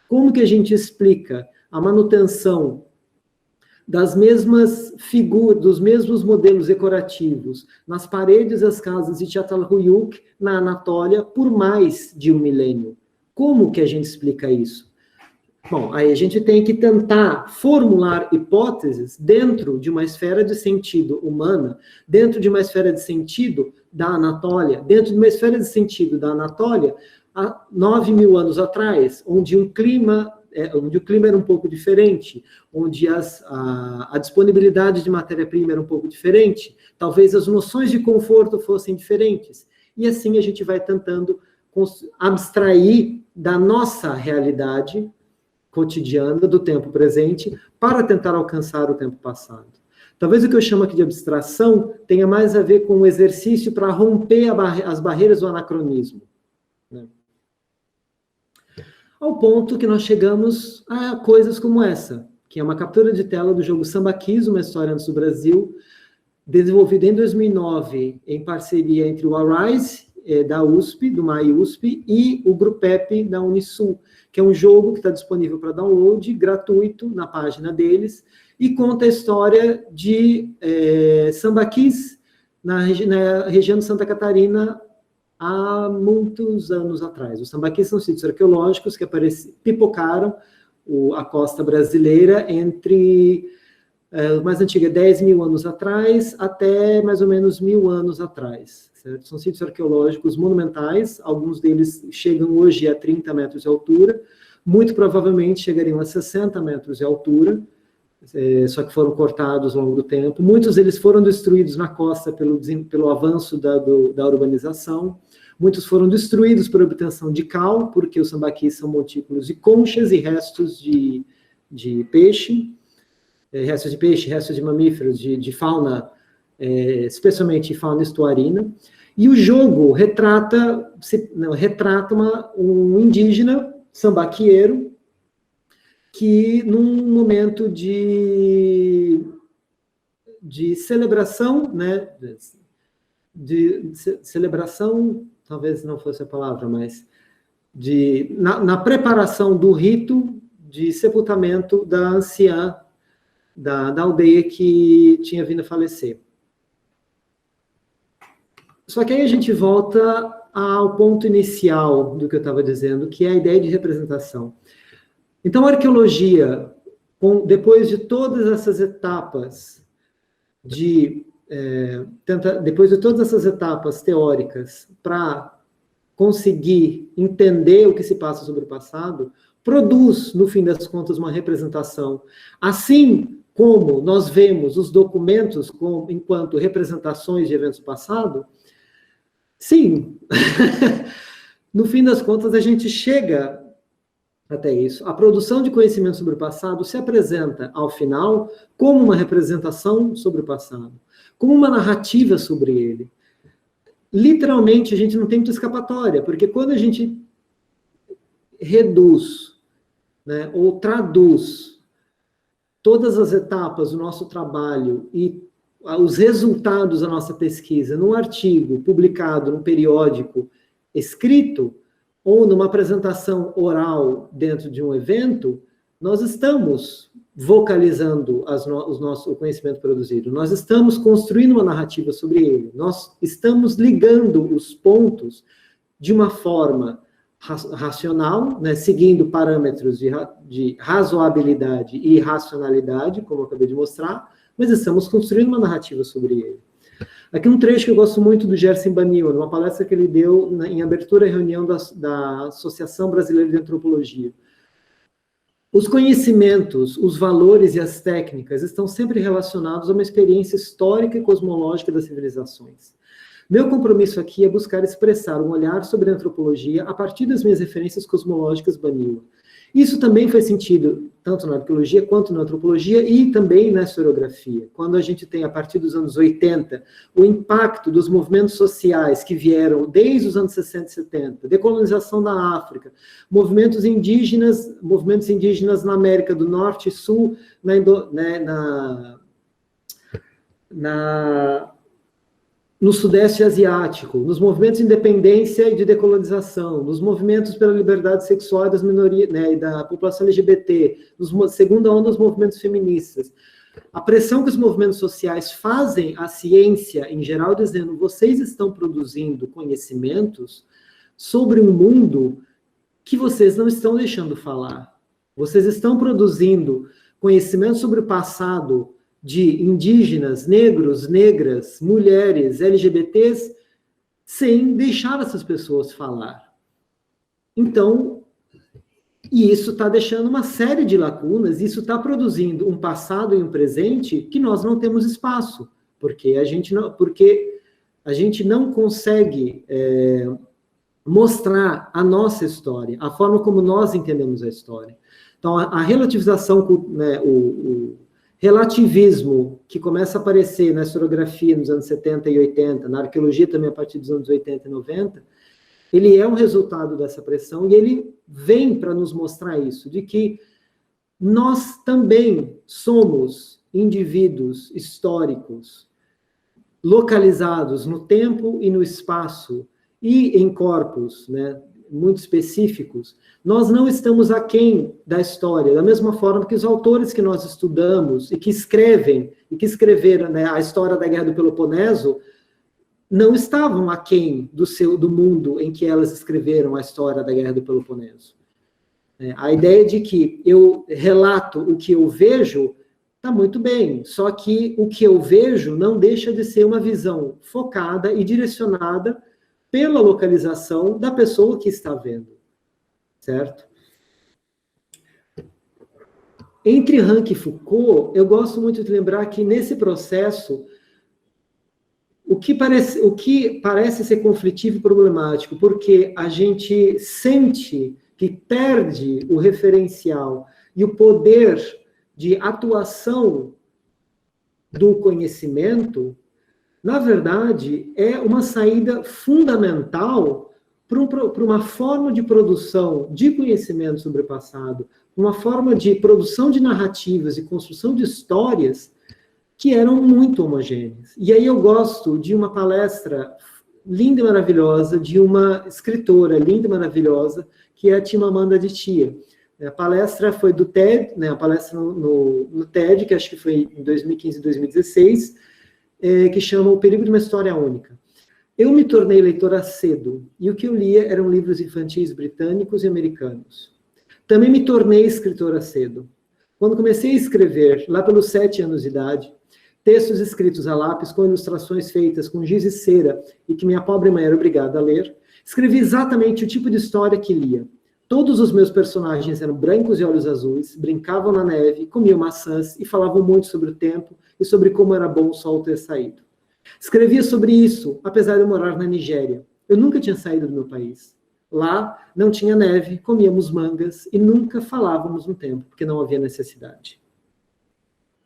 Como que a gente explica a manutenção das mesmas figuras, dos mesmos modelos decorativos nas paredes das casas de Çatalhöyük, na Anatólia, por mais de 1 milênio? Como que a gente explica isso? Bom, aí a gente tem que tentar formular hipóteses dentro de uma esfera de sentido humana, dentro de uma esfera de sentido da Anatólia, dentro de uma esfera de sentido da Anatólia, há 9.000 anos atrás, onde o clima era um pouco diferente, onde a disponibilidade de matéria-prima era um pouco diferente, talvez as noções de conforto fossem diferentes. E assim a gente vai tentando abstrair da nossa realidade cotidiana, do tempo presente, para tentar alcançar o tempo passado. Talvez o que eu chamo aqui de abstração tenha mais a ver com um exercício para romper as barreiras do anacronismo, né? Ao ponto que nós chegamos a coisas como essa, que é uma captura de tela do jogo Sambaquis, uma história antes do Brasil, desenvolvida em 2009 em parceria entre o Arise, da USP, do MAI-USP, e o Grupep, da Unisul, que é um jogo que está disponível para download, gratuito, na página deles, e conta a história de Sambaquis, na região de Santa Catarina, há muitos anos atrás. Os sambaquis são sítios arqueológicos que pipocaram a costa brasileira entre o mais antigo é 10.000 anos atrás, até mais ou menos 1.000 anos atrás. Certo? São sítios arqueológicos monumentais, alguns deles chegam hoje a 30 metros de altura, muito provavelmente chegariam a 60 metros de altura, só que foram cortados ao longo do tempo. Muitos deles foram destruídos na costa pelo avanço da urbanização, muitos foram destruídos por obtenção de cal, porque os sambaquis são montículos de conchas e restos de peixe, restos de mamíferos, de fauna, especialmente fauna estuarina. E o jogo retrata um indígena sambaquieiro que, num momento de celebração, né, celebração, talvez não fosse a palavra, mas na preparação do rito de sepultamento da anciã da aldeia que tinha vindo a falecer. Só que aí a gente volta ao ponto inicial do que eu estava dizendo, que é a ideia de representação. Então, a arqueologia, depois de todas essas etapas teóricas para conseguir entender o que se passa sobre o passado, produz, no fim das contas, uma representação. Assim como nós vemos os documentos enquanto representações de eventos passados, sim, no fim das contas, a gente chega até isso. A produção de conhecimento sobre o passado se apresenta, ao final, como uma representação sobre o passado, como uma narrativa sobre ele. Literalmente, a gente não tem muita escapatória, porque quando a gente reduz, né, ou traduz todas as etapas do nosso trabalho e os resultados da nossa pesquisa num artigo publicado num periódico escrito, ou numa apresentação oral dentro de um evento, nós estamos vocalizando o conhecimento produzido, nós estamos construindo uma narrativa sobre ele, nós estamos ligando os pontos de uma forma racional, né, seguindo parâmetros de razoabilidade e racionalidade, como eu acabei de mostrar, mas estamos construindo uma narrativa sobre ele. Aqui um trecho que eu gosto muito do Gerson Banil, numa palestra que ele deu em abertura à reunião da Associação Brasileira de Antropologia. Os conhecimentos, os valores e as técnicas estão sempre relacionados a uma experiência histórica e cosmológica das civilizações. Meu compromisso aqui é buscar expressar um olhar sobre a antropologia a partir das minhas referências cosmológicas Banila. Isso também faz sentido, tanto na arqueologia quanto na antropologia e também na historiografia. Quando a gente tem, a partir dos anos 80, o impacto dos movimentos sociais que vieram desde os anos 60 e 70, decolonização da África, movimentos indígenas na América do Norte e Sul, no Sudeste Asiático, nos movimentos de independência e de decolonização, nos movimentos pela liberdade sexual das minorias, né, e da população LGBT, segunda onda dos movimentos feministas. A pressão que os movimentos sociais fazem à ciência, em geral, dizendo: vocês estão produzindo conhecimentos sobre um mundo que vocês não estão deixando falar. Vocês estão produzindo conhecimentos sobre o passado de indígenas, negros, negras, mulheres, LGBTs, sem deixar essas pessoas falar. Então, e isso está deixando uma série de lacunas, isso está produzindo um passado e um presente que nós não temos espaço, porque a gente não consegue mostrar a nossa história, a forma como nós entendemos a história. Então, a relativização, né, o relativismo que começa a aparecer na historiografia nos anos 70 e 80, na arqueologia também a partir dos anos 80 e 90, ele é um resultado dessa pressão e ele vem para nos mostrar isso, de que nós também somos indivíduos históricos, localizados no tempo e no espaço e em corpos, né, muito específicos. Nós não estamos aquém da história, da mesma forma que os autores que nós estudamos e que escreveram, né, a história da Guerra do Peloponeso, não estavam aquém do mundo em que elas escreveram a história da Guerra do Peloponeso. A ideia de que eu relato o que eu vejo está muito bem, só que o que eu vejo não deixa de ser uma visão focada e direcionada pela localização da pessoa que está vendo, certo? Entre Rank e Foucault, eu gosto muito de lembrar que nesse processo, o que parece ser conflitivo e problemático, porque a gente sente que perde o referencial e o poder de atuação do conhecimento, na verdade, é uma saída fundamental para uma forma de produção de conhecimento sobre o passado, uma forma de produção de narrativas e construção de histórias que eram muito homogêneas. E aí eu gosto de uma palestra linda e maravilhosa, de uma escritora linda e maravilhosa, que é a Chimamanda Adichie. A palestra foi do TED, né, a palestra no TED, que acho que foi em 2015 e 2016, que chama O Perigo de uma História Única. Eu me tornei leitora cedo, e o que eu lia eram livros infantis britânicos e americanos. Também me tornei escritora cedo. Quando comecei a escrever, lá pelos 7 anos de idade, textos escritos a lápis com ilustrações feitas com giz e cera, e que minha pobre mãe era obrigada a ler, escrevi exatamente o tipo de história que lia. Todos os meus personagens eram brancos e olhos azuis, brincavam na neve, comiam maçãs e falavam muito sobre o tempo e sobre como era bom o sol ter saído. Escrevia sobre isso, apesar de eu morar na Nigéria. Eu nunca tinha saído do meu país. Lá não tinha neve, comíamos mangas e nunca falávamos no tempo, porque não havia necessidade.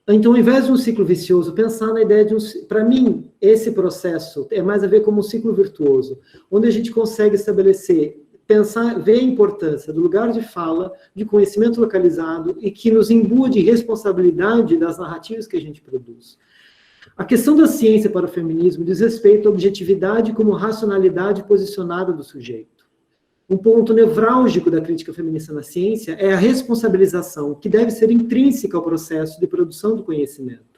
Então, ao invés de um ciclo vicioso, pensar na ideia de para mim, esse processo é mais a ver como um ciclo virtuoso, onde a gente consegue estabelecer, pensar, ver a importância do lugar de fala, de conhecimento localizado e que nos imbua de responsabilidade das narrativas que a gente produz. A questão da ciência para o feminismo diz respeito à objetividade como racionalidade posicionada do sujeito. Um ponto nevrálgico da crítica feminista na ciência é a responsabilização, que deve ser intrínseca ao processo de produção do conhecimento.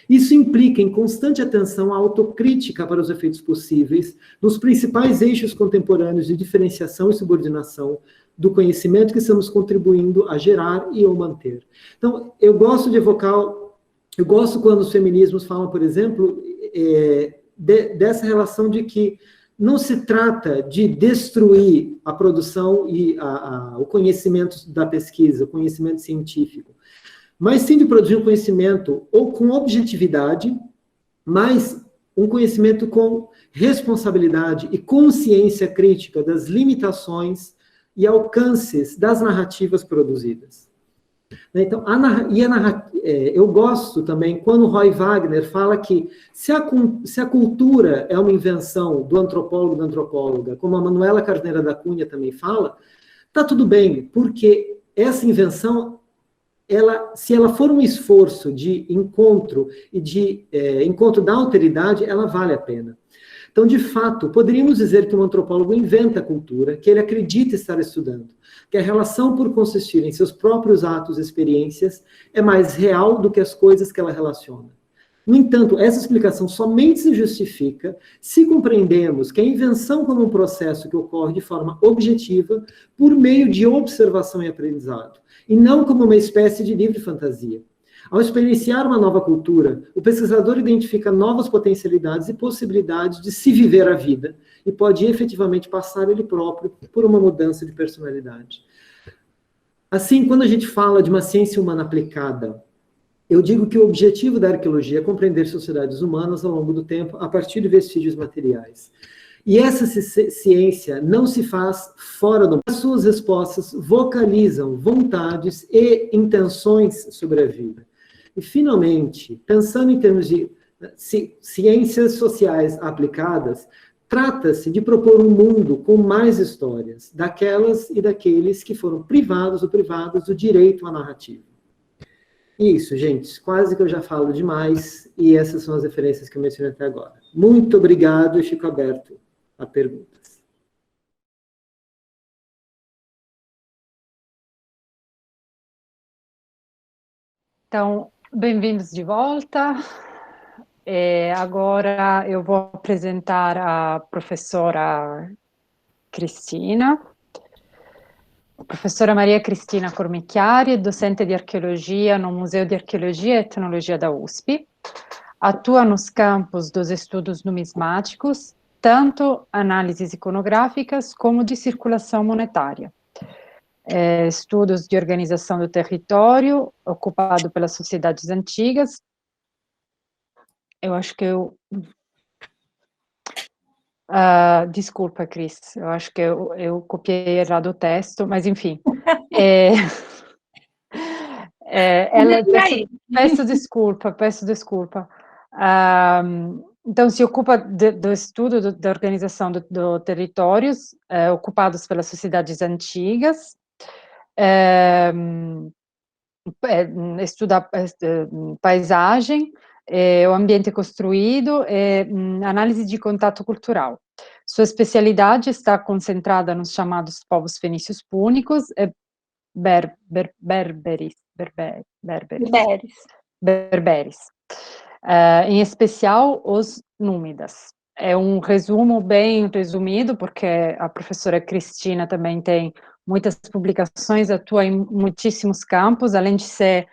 Isso implica em constante atenção à autocrítica para os efeitos possíveis nos principais eixos contemporâneos de diferenciação e subordinação do conhecimento que estamos contribuindo a gerar e ou manter. Então, eu gosto quando os feminismos falam, por exemplo, dessa relação de que não se trata de destruir a produção e o conhecimento da pesquisa, o conhecimento científico, mas sim de produzir um conhecimento ou com objetividade, mas um conhecimento com responsabilidade e consciência crítica das limitações e alcances das narrativas produzidas. Então, eu gosto também quando Roy Wagner fala que se a cultura é uma invenção do antropólogo, da antropóloga, como a Manuela Carneiro da Cunha também fala, tá tudo bem, porque essa invenção, se ela for um esforço de encontro e de encontro da alteridade, ela vale a pena. Então, de fato, poderíamos dizer que um antropólogo inventa a cultura, que ele acredita estar estudando, que a relação por consistir em seus próprios atos e experiências é mais real do que as coisas que ela relaciona. No entanto, essa explicação somente se justifica se compreendemos que a invenção como um processo que ocorre de forma objetiva por meio de observação e aprendizado, e não como uma espécie de livre fantasia. Ao experienciar uma nova cultura, o pesquisador identifica novas potencialidades e possibilidades de se viver a vida e pode efetivamente passar ele próprio por uma mudança de personalidade. Assim, quando a gente fala de uma ciência humana aplicada, eu digo que o objetivo da arqueologia é compreender sociedades humanas ao longo do tempo a partir de vestígios materiais. E essa ciência não se faz fora do... As suas respostas vocalizam vontades e intenções sobre a vida. E, finalmente, pensando em termos de ciências sociais aplicadas, trata-se de propor um mundo com mais histórias, daquelas e daqueles que foram privados ou privadas do direito à narrativa. Isso, gente, quase que eu já falo demais, e essas são as referências que eu mencionei até agora. Muito obrigado e fico aberto a perguntas. Então, bem-vindos de volta. Agora eu vou apresentar a professora Cristina. A professora Maria Cristina Cormicchiari é docente de arqueologia no Museu de Arqueologia e Etnologia da USP. Atua nos campos dos estudos numismáticos, tanto análises iconográficas como de circulação monetária. Estudos de organização do território, ocupado pelas sociedades antigas. Eu acho que desculpa, Cris, eu acho que eu copiei errado o texto, mas enfim. Peço desculpa. Então, se ocupa do estudo da organização do territórios ocupados pelas sociedades antigas, estuda paisagem, o ambiente construído, análise de contato cultural. Sua especialidade está concentrada nos chamados povos fenícios púnicos e berberes. Em especial os númidas. É um resumo bem resumido, porque a professora Cristina também tem muitas publicações, atua em muitíssimos campos, além de ser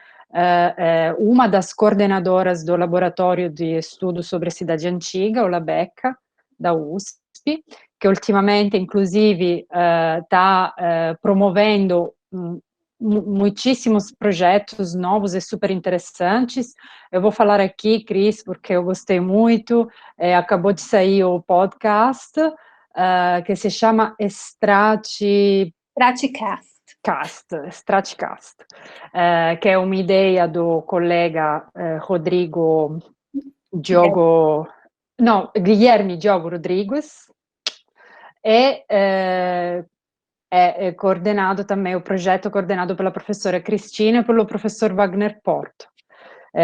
uma das coordenadoras do Laboratório de Estudos sobre a Cidade Antiga, o LABECA, da USP, que ultimamente, inclusive, está promovendo muitíssimos projetos novos e super interessantes. Eu vou falar aqui, Cris, porque eu gostei muito, acabou de sair o podcast, que se chama Stratcast, que é uma ideia do colega Guilherme Diogo Rodrigues, e é coordenado também, o projeto coordenado pela professora Cristina e pelo professor Wagner Porto.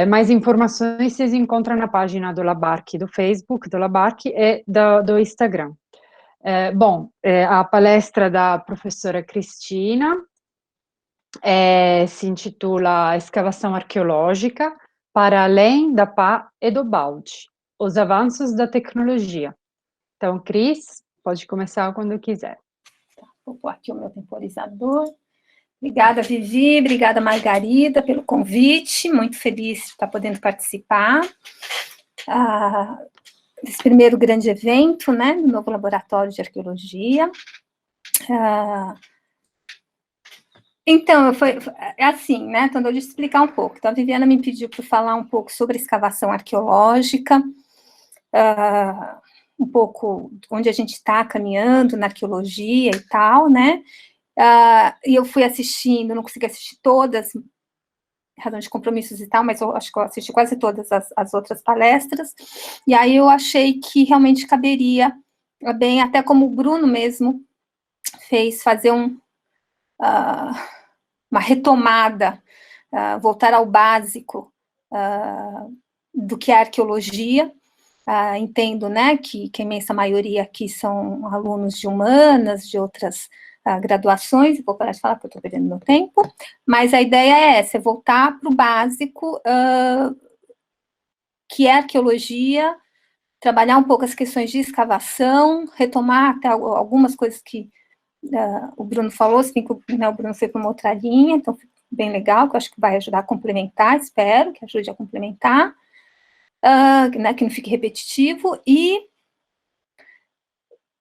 Mais informações vocês encontram na página do Labarque, do Facebook, do Labarque e do Instagram. A palestra da professora Cristina se intitula Escavação Arqueológica para além da pá e do balde, os avanços da tecnologia. Então, Cris, pode começar quando quiser. Vou pôr aqui o meu temporizador. Obrigada, Vivi, obrigada, Margarida, pelo convite, muito feliz de estar podendo participar. desse primeiro grande evento, né, do novo laboratório de arqueologia. Então, é assim, né, então eu vou explicar um pouco. Então, a Viviana me pediu para falar um pouco sobre a escavação arqueológica, um pouco onde a gente está caminhando na arqueologia e tal, né, e eu fui assistindo, não consegui assistir todas, em razão de compromissos e tal, mas eu acho que eu assisti quase todas as outras palestras, e aí eu achei que realmente caberia bem, até como o Bruno mesmo fez, fazer uma retomada, voltar ao básico do que é arqueologia. Entendo, né, que a imensa maioria aqui são alunos de humanas, de outras graduações, vou parar de falar porque eu estou perdendo meu tempo, mas a ideia é essa, é voltar para o básico, que é arqueologia, trabalhar um pouco as questões de escavação, retomar até algumas coisas que o Bruno falou, se bem que o Bruno foi para uma outra linha, então bem legal, que eu acho que vai ajudar a complementar, espero que ajude a complementar, né, que não fique repetitivo, e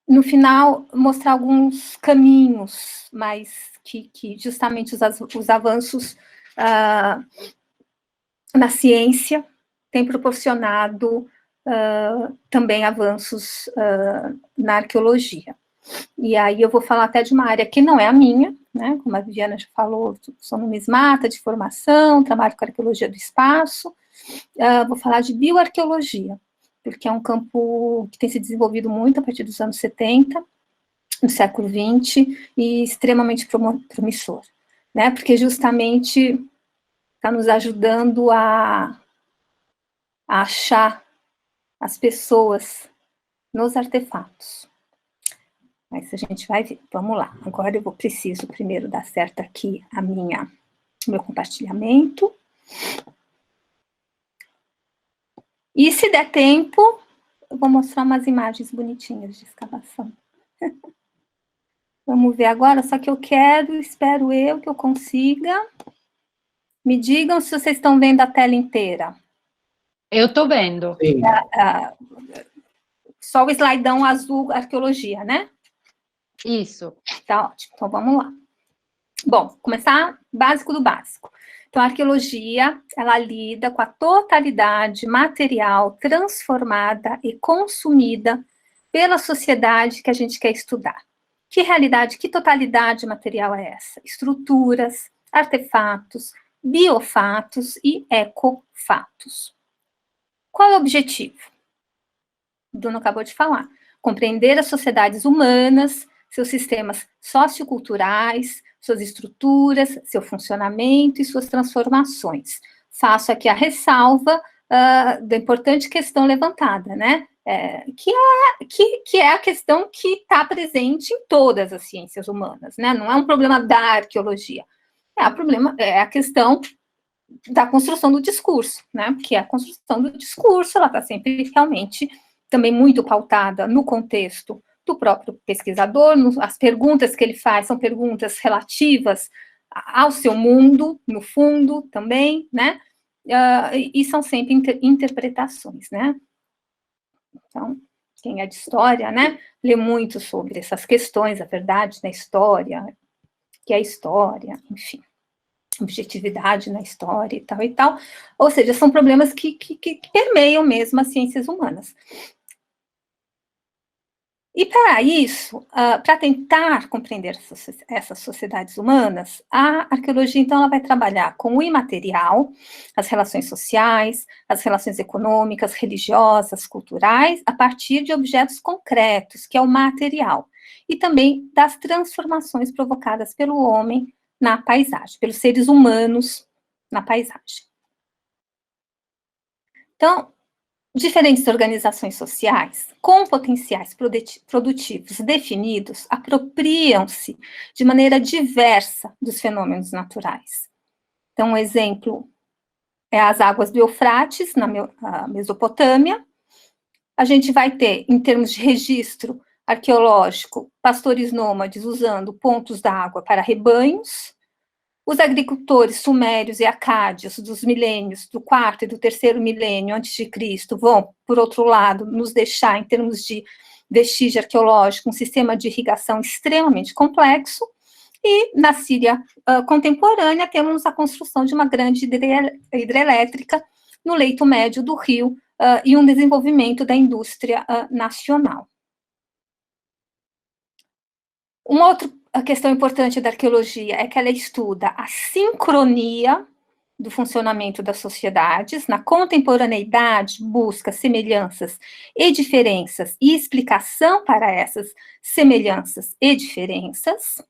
no final mostrar alguns caminhos, mas que justamente os avanços na ciência têm proporcionado também avanços na arqueologia. E aí eu vou falar até de uma área que não é a minha, né, como a Viviana já falou, sou numismata de formação, trabalho com arqueologia do espaço, vou falar de bioarqueologia, porque é um campo que tem se desenvolvido muito a partir dos anos 70, no século XX, e extremamente promissor, né, porque justamente está nos ajudando a achar as pessoas nos artefatos. Mas a gente vai ver, vamos lá. Agora eu preciso primeiro dar certo aqui o meu compartilhamento. E se der tempo, eu vou mostrar umas imagens bonitinhas de escavação. Vamos ver agora, só que espero eu que eu consiga. Me digam se vocês estão vendo a tela inteira. Eu estou vendo. Sim. Só o slaidão azul, arqueologia, né? Isso. Tá ótimo, então vamos lá. Bom, começar básico do básico. Então, a arqueologia, ela lida com a totalidade material transformada e consumida pela sociedade que a gente quer estudar. Que realidade, que totalidade material é essa? Estruturas, artefatos, biofatos e ecofatos. Qual é o objetivo? O Bruno acabou de falar. Compreender as sociedades humanas, seus sistemas socioculturais, suas estruturas, seu funcionamento e suas transformações. Faço aqui a ressalva da importante questão levantada, né? Que é a questão que está presente em todas as ciências humanas, né? Não é um problema da arqueologia. É a questão da construção do discurso, né? Porque a construção do discurso, ela está sempre realmente também muito pautada no contexto do próprio pesquisador, as perguntas que ele faz são perguntas relativas ao seu mundo, no fundo, também, né? E são sempre interpretações, né? Então, quem é de história, né, lê muito sobre essas questões, a verdade na história, que é a história, enfim, objetividade na história e tal e tal. Ou seja, são problemas que permeiam mesmo as ciências humanas. E para isso, para tentar compreender essas sociedades humanas, a arqueologia, então, ela vai trabalhar com o imaterial, as relações sociais, as relações econômicas, religiosas, culturais, a partir de objetos concretos, que é o material, e também das transformações provocadas pelo homem na paisagem, pelos seres humanos na paisagem. Então, diferentes organizações sociais, com potenciais produtivos definidos, apropriam-se de maneira diversa dos fenômenos naturais. Então, um exemplo é as águas do Eufrates, na Mesopotâmia. A gente vai ter, em termos de registro arqueológico, pastores nômades usando pontos da água para rebanhos. Os agricultores sumérios e acádios dos milênios do 4º e do 3º milênio antes de Cristo vão, por outro lado, nos deixar, em termos de vestígio arqueológico, um sistema de irrigação extremamente complexo. E na Síria contemporânea temos a construção de uma grande hidrelétrica no leito médio do rio e um desenvolvimento da indústria nacional. Uma outra questão importante da arqueologia é que ela estuda a sincronia do funcionamento das sociedades. Na contemporaneidade, busca semelhanças e diferenças e explicação para essas semelhanças e diferenças.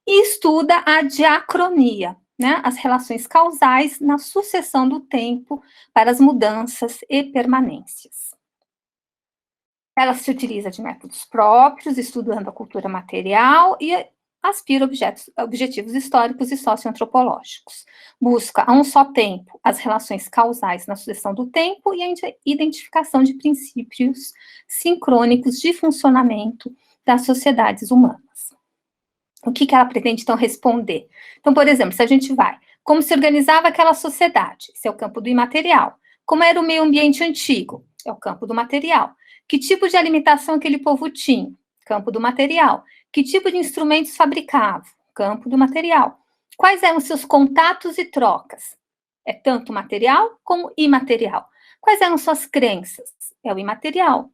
E estuda a diacronia, né, as relações causais na sucessão do tempo para as mudanças e permanências. Ela se utiliza de métodos próprios, estudando a cultura material e aspira objetivos históricos e socioantropológicos. Busca, a um só tempo, as relações causais na sucessão do tempo e a identificação de princípios sincrônicos de funcionamento das sociedades humanas. O que ela pretende, então, responder? Então, por exemplo, se a gente vai, como se organizava aquela sociedade? Esse é o campo do imaterial. Como era o meio ambiente antigo? É o campo do material. Que tipo de alimentação aquele povo tinha? Campo do material. Que tipo de instrumentos fabricava? Campo do material. Quais eram seus contatos e trocas? É tanto material como imaterial. Quais eram suas crenças? É o imaterial.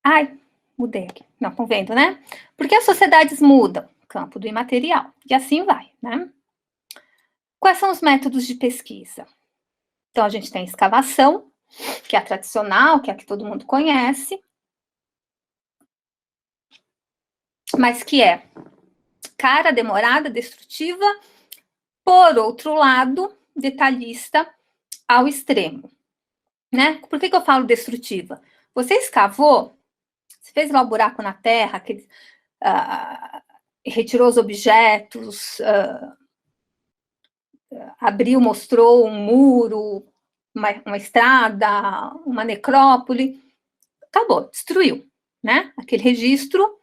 Ai, mudei aqui. Não, estão vendo, né? Porque as sociedades mudam? Campo do imaterial. E assim vai, né? Quais são os métodos de pesquisa? Então, a gente tem escavação, que é a tradicional, que é a que todo mundo conhece, mas que é cara, demorada, destrutiva, por outro lado, detalhista ao extremo, né? Por que eu falo destrutiva? Você escavou, você fez lá o buraco na terra, retirou os objetos, abriu, mostrou um muro, uma estrada, uma necrópole, acabou, destruiu, né? Aquele registro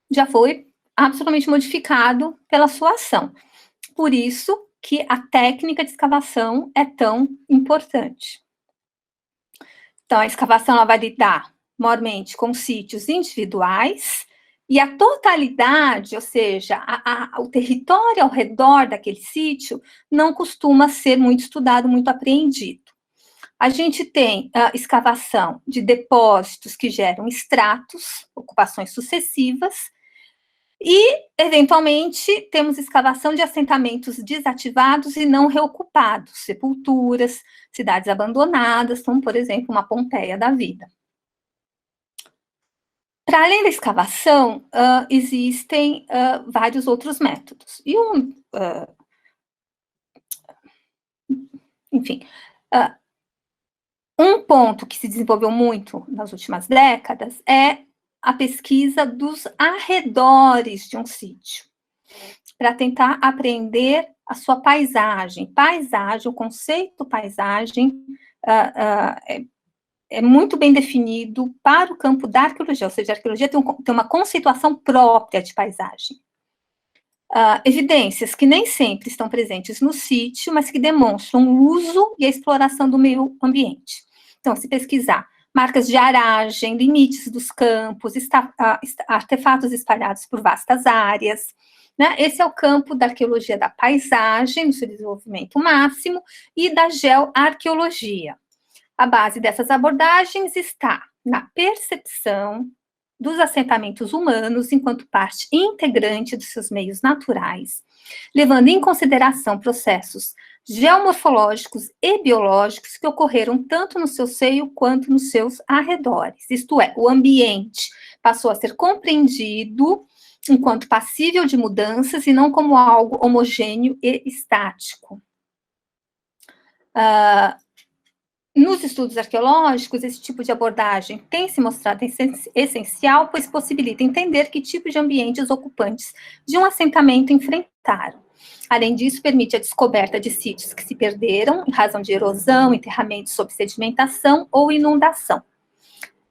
já foi absolutamente modificado pela sua ação. Por isso que a técnica de escavação é tão importante. Então, a escavação ela vai lidar, maiormente, com sítios individuais, e a totalidade, ou seja, o território ao redor daquele sítio, não costuma ser muito estudado, muito apreendido. A gente tem escavação de depósitos que geram estratos, ocupações sucessivas, e, eventualmente, temos escavação de assentamentos desativados e não reocupados, sepulturas, cidades abandonadas, como, por exemplo, uma Pompeia da vida. Para além da escavação, existem vários outros métodos. E um ponto que se desenvolveu muito nas últimas décadas é a pesquisa dos arredores de um sítio, para tentar apreender a sua paisagem. Paisagem, o conceito paisagem é muito bem definido para o campo da arqueologia, ou seja, a arqueologia tem uma conceituação própria de paisagem. Evidências que nem sempre estão presentes no sítio, mas que demonstram o uso e a exploração do meio ambiente. Então, se pesquisar marcas de aragem, limites dos campos, artefatos espalhados por vastas áreas, né? Esse é o campo da arqueologia da paisagem, no seu desenvolvimento máximo, e da geoarqueologia. A base dessas abordagens está na percepção dos assentamentos humanos enquanto parte integrante dos seus meios naturais, levando em consideração processos geomorfológicos e biológicos que ocorreram tanto no seu seio quanto nos seus arredores. Isto é, o ambiente passou a ser compreendido enquanto passível de mudanças e não como algo homogêneo e estático. Nos estudos arqueológicos, esse tipo de abordagem tem se mostrado essencial, pois possibilita entender que tipo de ambiente os ocupantes de um assentamento enfrentaram. Além disso, permite a descoberta de sítios que se perderam em razão de erosão, enterramento sob sedimentação ou inundação.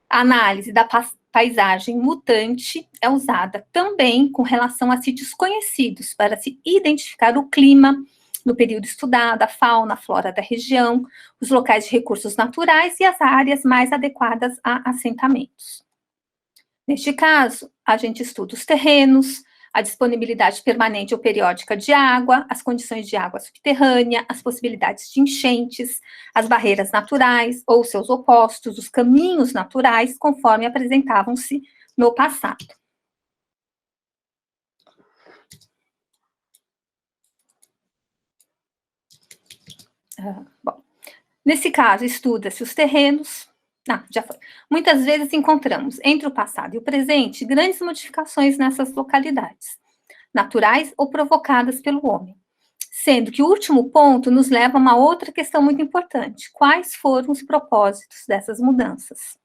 A análise da paisagem mutante é usada também com relação a sítios conhecidos, para se identificar o clima no período estudado, a fauna, a flora da região, os locais de recursos naturais e as áreas mais adequadas a assentamentos. Neste caso, a gente estuda os terrenos, a disponibilidade permanente ou periódica de água, as condições de água subterrânea, as possibilidades de enchentes, as barreiras naturais ou seus opostos, os caminhos naturais, conforme apresentavam-se no passado. Bom, nesse caso, estuda-se os terrenos. Já foi. Muitas vezes encontramos, entre o passado e o presente, grandes modificações nessas localidades, naturais ou provocadas pelo homem. Sendo que o último ponto nos leva a uma outra questão muito importante. Quais foram os propósitos dessas mudanças?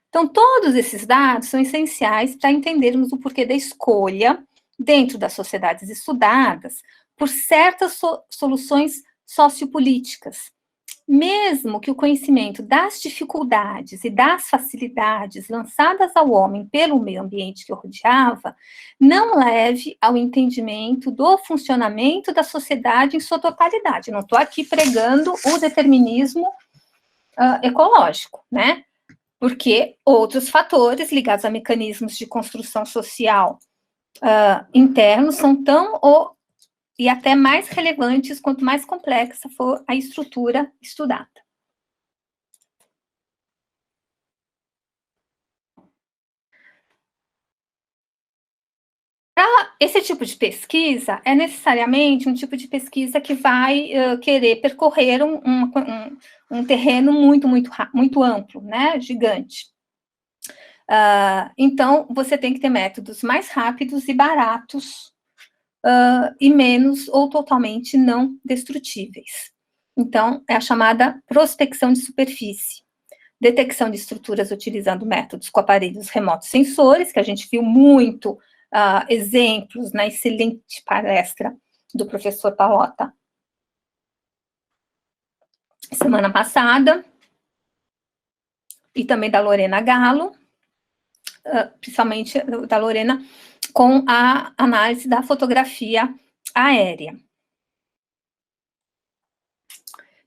Então, todos esses dados são essenciais para entendermos o porquê da escolha, dentro das sociedades estudadas, por certas soluções sociopolíticas, mesmo que o conhecimento das dificuldades e das facilidades lançadas ao homem pelo meio ambiente que o rodeava, não leve ao entendimento do funcionamento da sociedade em sua totalidade. Não estou aqui pregando o determinismo ecológico, né? Porque outros fatores ligados a mecanismos de construção social internos são tão e até mais relevantes quanto mais complexa for a estrutura estudada. Para esse tipo de pesquisa, é necessariamente um tipo de pesquisa que vai querer percorrer um terreno muito amplo, né, gigante. Então, você tem que ter métodos mais rápidos e baratos, e menos ou totalmente não destrutíveis. Então, é a chamada prospecção de superfície. Detecção de estruturas utilizando métodos com aparelhos remotos sensores, que a gente viu muito exemplos na excelente palestra do professor Palota semana passada, e também da Lorena Gallo, principalmente da Lorena, com a análise da fotografia aérea.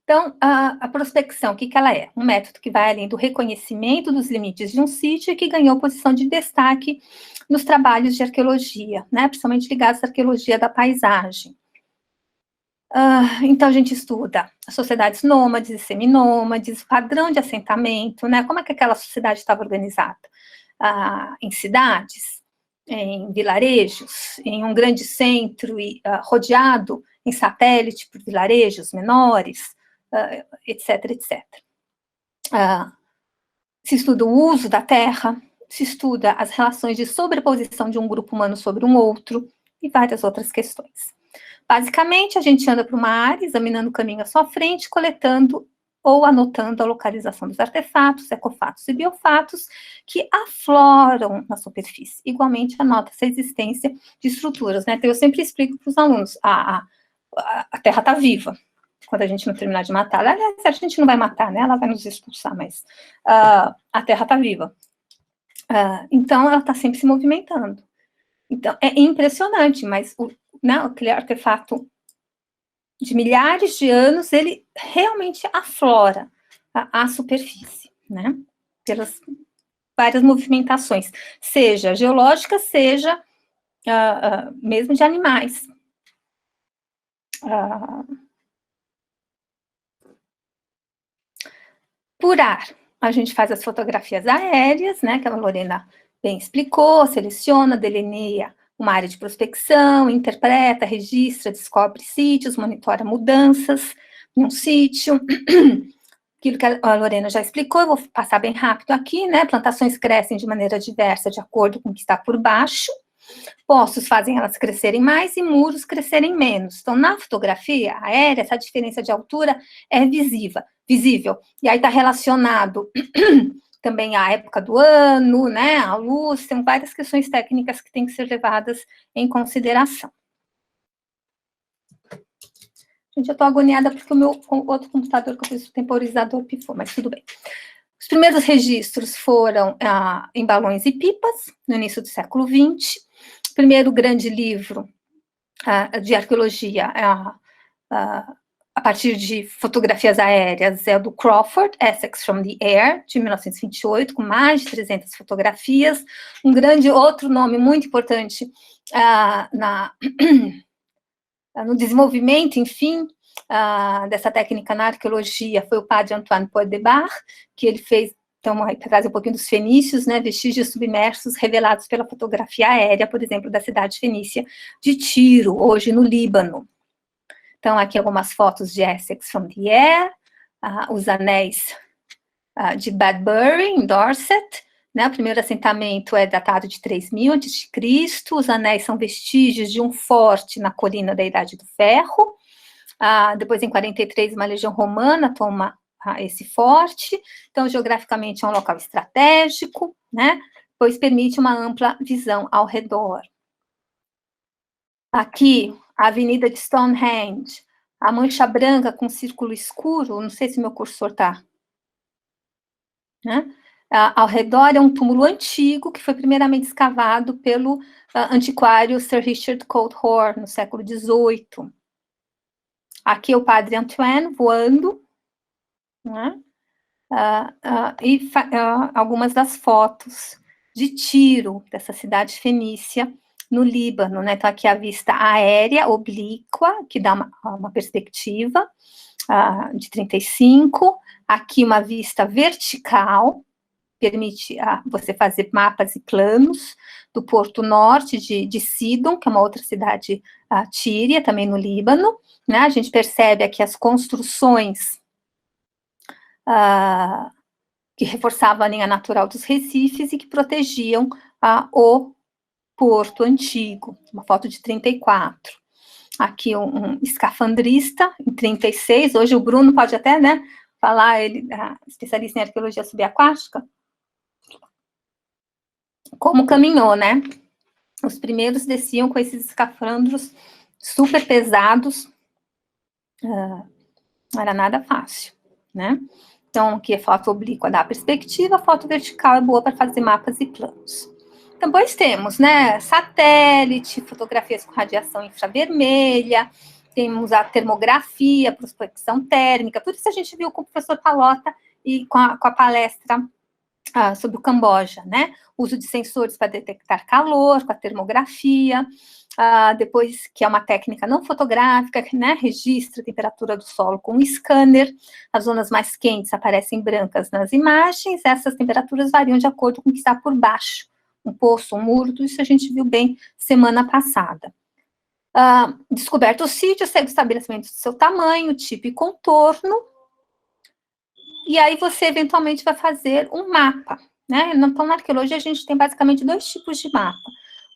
Então, a prospecção, o que ela é? Um método que vai além do reconhecimento dos limites de um sítio e que ganhou posição de destaque nos trabalhos de arqueologia, né, principalmente ligados à arqueologia da paisagem. Então, a gente estuda as sociedades nômades e seminômades, o padrão de assentamento, né, como é que aquela sociedade estava organizada? Em cidades, em vilarejos, em um grande centro e rodeado em satélite por vilarejos menores, etc, etc. Se estuda o uso da terra, se estuda as relações de sobreposição de um grupo humano sobre um outro e várias outras questões. Basicamente, a gente anda para uma área, examinando o caminho à sua frente, coletando ou anotando a localização dos artefatos, ecofatos e biofatos que afloram na superfície. Igualmente, anota-se a existência de estruturas, né? Então, eu sempre explico para os alunos, a Terra está viva. Quando a gente não terminar de matar, aliás, a gente não vai matar, né? Ela vai nos expulsar, mas a Terra está viva. Então, ela está sempre se movimentando. Então, é impressionante, mas aquele artefato de milhares de anos, ele realmente aflora a superfície, né? Pelas várias movimentações, seja geológica, seja mesmo de animais. Por ar, a gente faz as fotografias aéreas, né, que a Lorena bem explicou, seleciona, delineia uma área de prospecção, interpreta, registra, descobre sítios, monitora mudanças em um sítio. Aquilo que a Lorena já explicou, eu vou passar bem rápido aqui, né? Plantações crescem de maneira diversa de acordo com o que está por baixo. Poços fazem elas crescerem mais e muros crescerem menos. Então, na fotografia aérea, essa diferença de altura é visível. E aí está relacionado também à época do ano, né, a luz, tem várias questões técnicas que têm que ser levadas em consideração. Gente, eu estou agoniada porque o meu outro computador que eu fiz o temporizador pifou, mas tudo bem. Os primeiros registros foram em balões e pipas, no início do século XX. O primeiro grande livro de arqueologia a partir de fotografias aéreas é o do Crawford, Essex from the Air, de 1928, com mais de 300 fotografias. Outro nome muito importante no desenvolvimento, enfim, dessa técnica na arqueologia foi o padre Antoine Poidebard, que ele fez, então, para trazer um pouquinho dos fenícios, né, vestígios submersos revelados pela fotografia aérea, por exemplo, da cidade fenícia de Tiro, hoje no Líbano. Então, aqui algumas fotos de Essex from the Air, os anéis de Badbury, em Dorset, né, o primeiro assentamento é datado de 3000 a.C., os anéis são vestígios de um forte na colina da Idade do Ferro, depois em 43 uma legião romana toma esse forte, então geograficamente é um local estratégico, né, pois permite uma ampla visão ao redor. Aqui, a Avenida de Stonehenge, a mancha branca com círculo escuro, não sei se meu cursor está, né? Ao redor é um túmulo antigo, que foi primeiramente escavado pelo antiquário Sir Richard Coulthorne, no século XVIII. Aqui é o padre Antoine voando, né? Algumas das fotos de Tiro, dessa cidade fenícia, no Líbano, né? Então, aqui a vista aérea, oblíqua, que dá uma perspectiva de 35. Aqui uma vista vertical, permite você fazer mapas e planos do Porto Norte de Sidon, que é uma outra cidade tíria, também no Líbano, né? A gente percebe aqui as construções que reforçavam a linha natural dos recifes e que protegiam o Porto Antigo, uma foto de 34. Aqui um escafandrista, em 36, hoje o Bruno pode até, né, falar, ele é especialista em arqueologia subaquática, como caminhou, né? Os primeiros desciam com esses escafandros super pesados, não era nada fácil, né? Então, aqui a foto oblíqua dá a perspectiva, a foto vertical é boa para fazer mapas e planos. Depois temos, né, satélite, fotografias com radiação infravermelha, temos a termografia, prospecção térmica, tudo isso a gente viu com o professor Palota e com a palestra sobre o Camboja, né? Uso de sensores para detectar calor, com a termografia, depois que é uma técnica não fotográfica, né? Registra a temperatura do solo com um scanner, as zonas mais quentes aparecem brancas nas imagens, essas temperaturas variam de acordo com o que está por baixo, um poço, um muro, tudo isso a gente viu bem semana passada. Descoberto o sítio, segue o estabelecimento do seu tamanho, tipo e contorno, e aí você eventualmente vai fazer um mapa, né? Então, na arqueologia, a gente tem basicamente 2 tipos de mapa,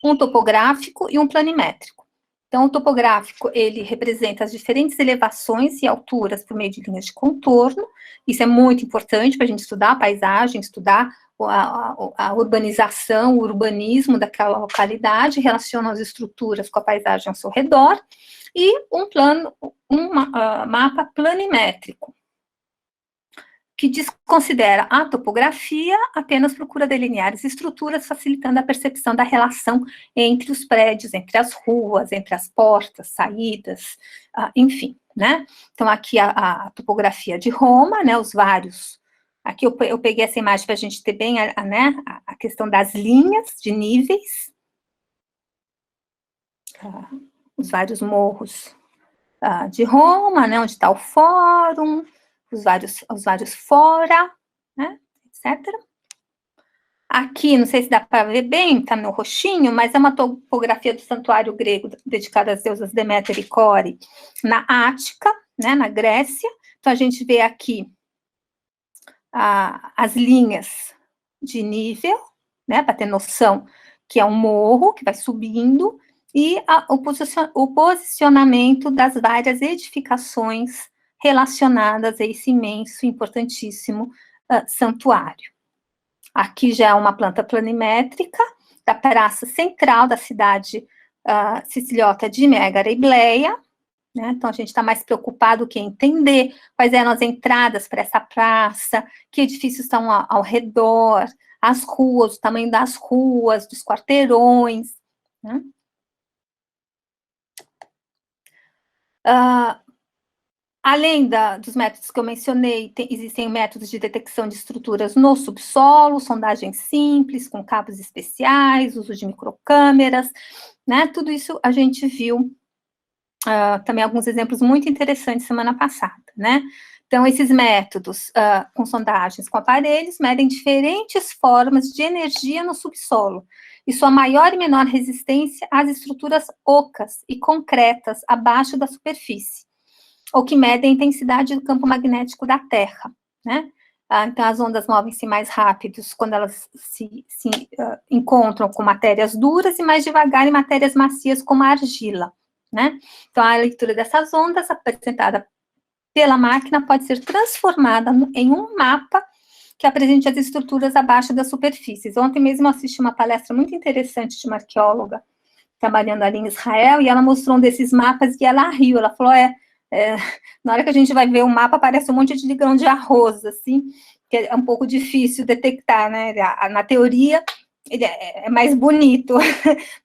um topográfico e um planimétrico. Então, o topográfico, ele representa as diferentes elevações e alturas por meio de linhas de contorno, isso é muito importante para a gente estudar a paisagem, estudar a urbanização, o urbanismo daquela localidade, relaciona as estruturas com a paisagem ao seu redor, e um mapa planimétrico, que desconsidera a topografia, apenas procura delinear as estruturas, facilitando a percepção da relação entre os prédios, entre as ruas, entre as portas, saídas, enfim, né? Então, aqui a topografia de Roma, né, os vários... Aqui eu peguei essa imagem para a gente ter bem a questão das linhas de níveis, os vários morros de Roma, né, onde está o fórum, os vários fora, né, etc. Aqui, não sei se dá para ver bem, está no roxinho, mas é uma topografia do santuário grego dedicado às deusas Deméter e Core, na Ática, né, na Grécia. Então, a gente vê aqui as linhas de nível, né, para ter noção que é um morro que vai subindo, e o posicionamento das várias edificações relacionadas a esse imenso, importantíssimo santuário. Aqui já é uma planta planimétrica da praça central da cidade siciliota de Megara Ibleia, né? Então, a gente está mais preocupado que em entender quais eram as entradas para essa praça, que edifícios estão ao redor, as ruas, o tamanho das ruas, dos quarteirões, né? Além dos métodos que eu mencionei, existem métodos de detecção de estruturas no subsolo, sondagem simples, com cabos especiais, uso de microcâmeras, né? Tudo isso a gente viu também alguns exemplos muito interessantes semana passada, né? Então, esses métodos com sondagens com aparelhos medem diferentes formas de energia no subsolo e sua maior e menor resistência às estruturas ocas e concretas abaixo da superfície, ou que medem a intensidade do campo magnético da Terra, né? Então, as ondas movem-se mais rápidos quando elas se encontram com matérias duras e mais devagar em matérias macias como a argila, né? Então, a leitura dessas ondas apresentada pela máquina pode ser transformada em um mapa que apresente as estruturas abaixo das superfícies. Ontem mesmo eu assisti uma palestra muito interessante de uma arqueóloga trabalhando ali em Israel, e ela mostrou um desses mapas e ela riu, ela falou, na hora que a gente vai ver o mapa, parece um monte de grão de arroz, assim, que é um pouco difícil detectar, né? Na teoria, ele é mais bonito.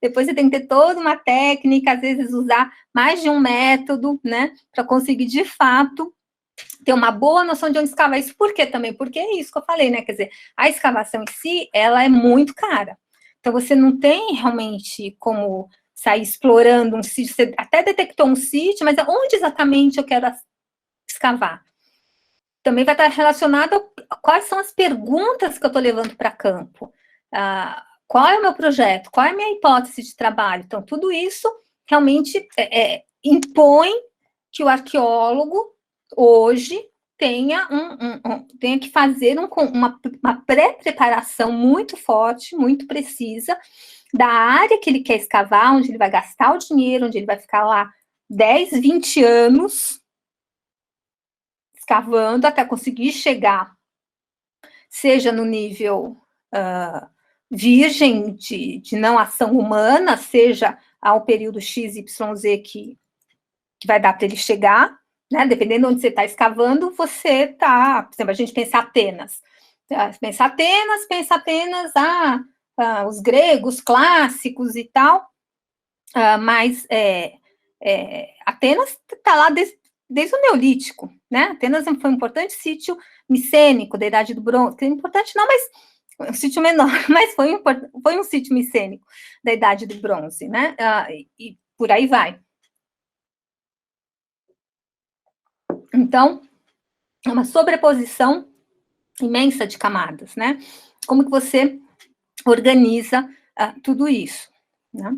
Depois você tem que ter toda uma técnica, às vezes usar mais de um método, né, para conseguir, de fato, ter uma boa noção de onde escavar. Isso por quê também? Porque é isso que eu falei, né, quer dizer, a escavação em si, ela é muito cara. Então, você não tem realmente como sair explorando um sítio, você até detectou um sítio, mas onde exatamente eu quero escavar? Também vai estar relacionado a quais são as perguntas que eu estou levando para campo. Qual é o meu projeto? Qual é a minha hipótese de trabalho? Então, tudo isso realmente impõe que o arqueólogo, hoje, tenha que fazer uma pré-preparação muito forte, muito precisa, da área que ele quer escavar, onde ele vai gastar o dinheiro, onde ele vai ficar lá 10, 20 anos escavando até conseguir chegar, seja no nível virgem de não ação humana, seja ao período XYZ que vai dar para ele chegar, né? Dependendo de onde você está escavando, você está, por exemplo, a gente pensa Atenas. Pensa apenas os gregos clássicos e tal, mas Atenas está lá desde o Neolítico, né? Atenas foi um importante sítio micênico da Idade do Bronze, que é importante não, mas um sítio menor, mas foi um sítio micênico da Idade do Bronze, né? E por aí vai. Então, é uma sobreposição imensa de camadas, né? Como que você organiza tudo isso, né?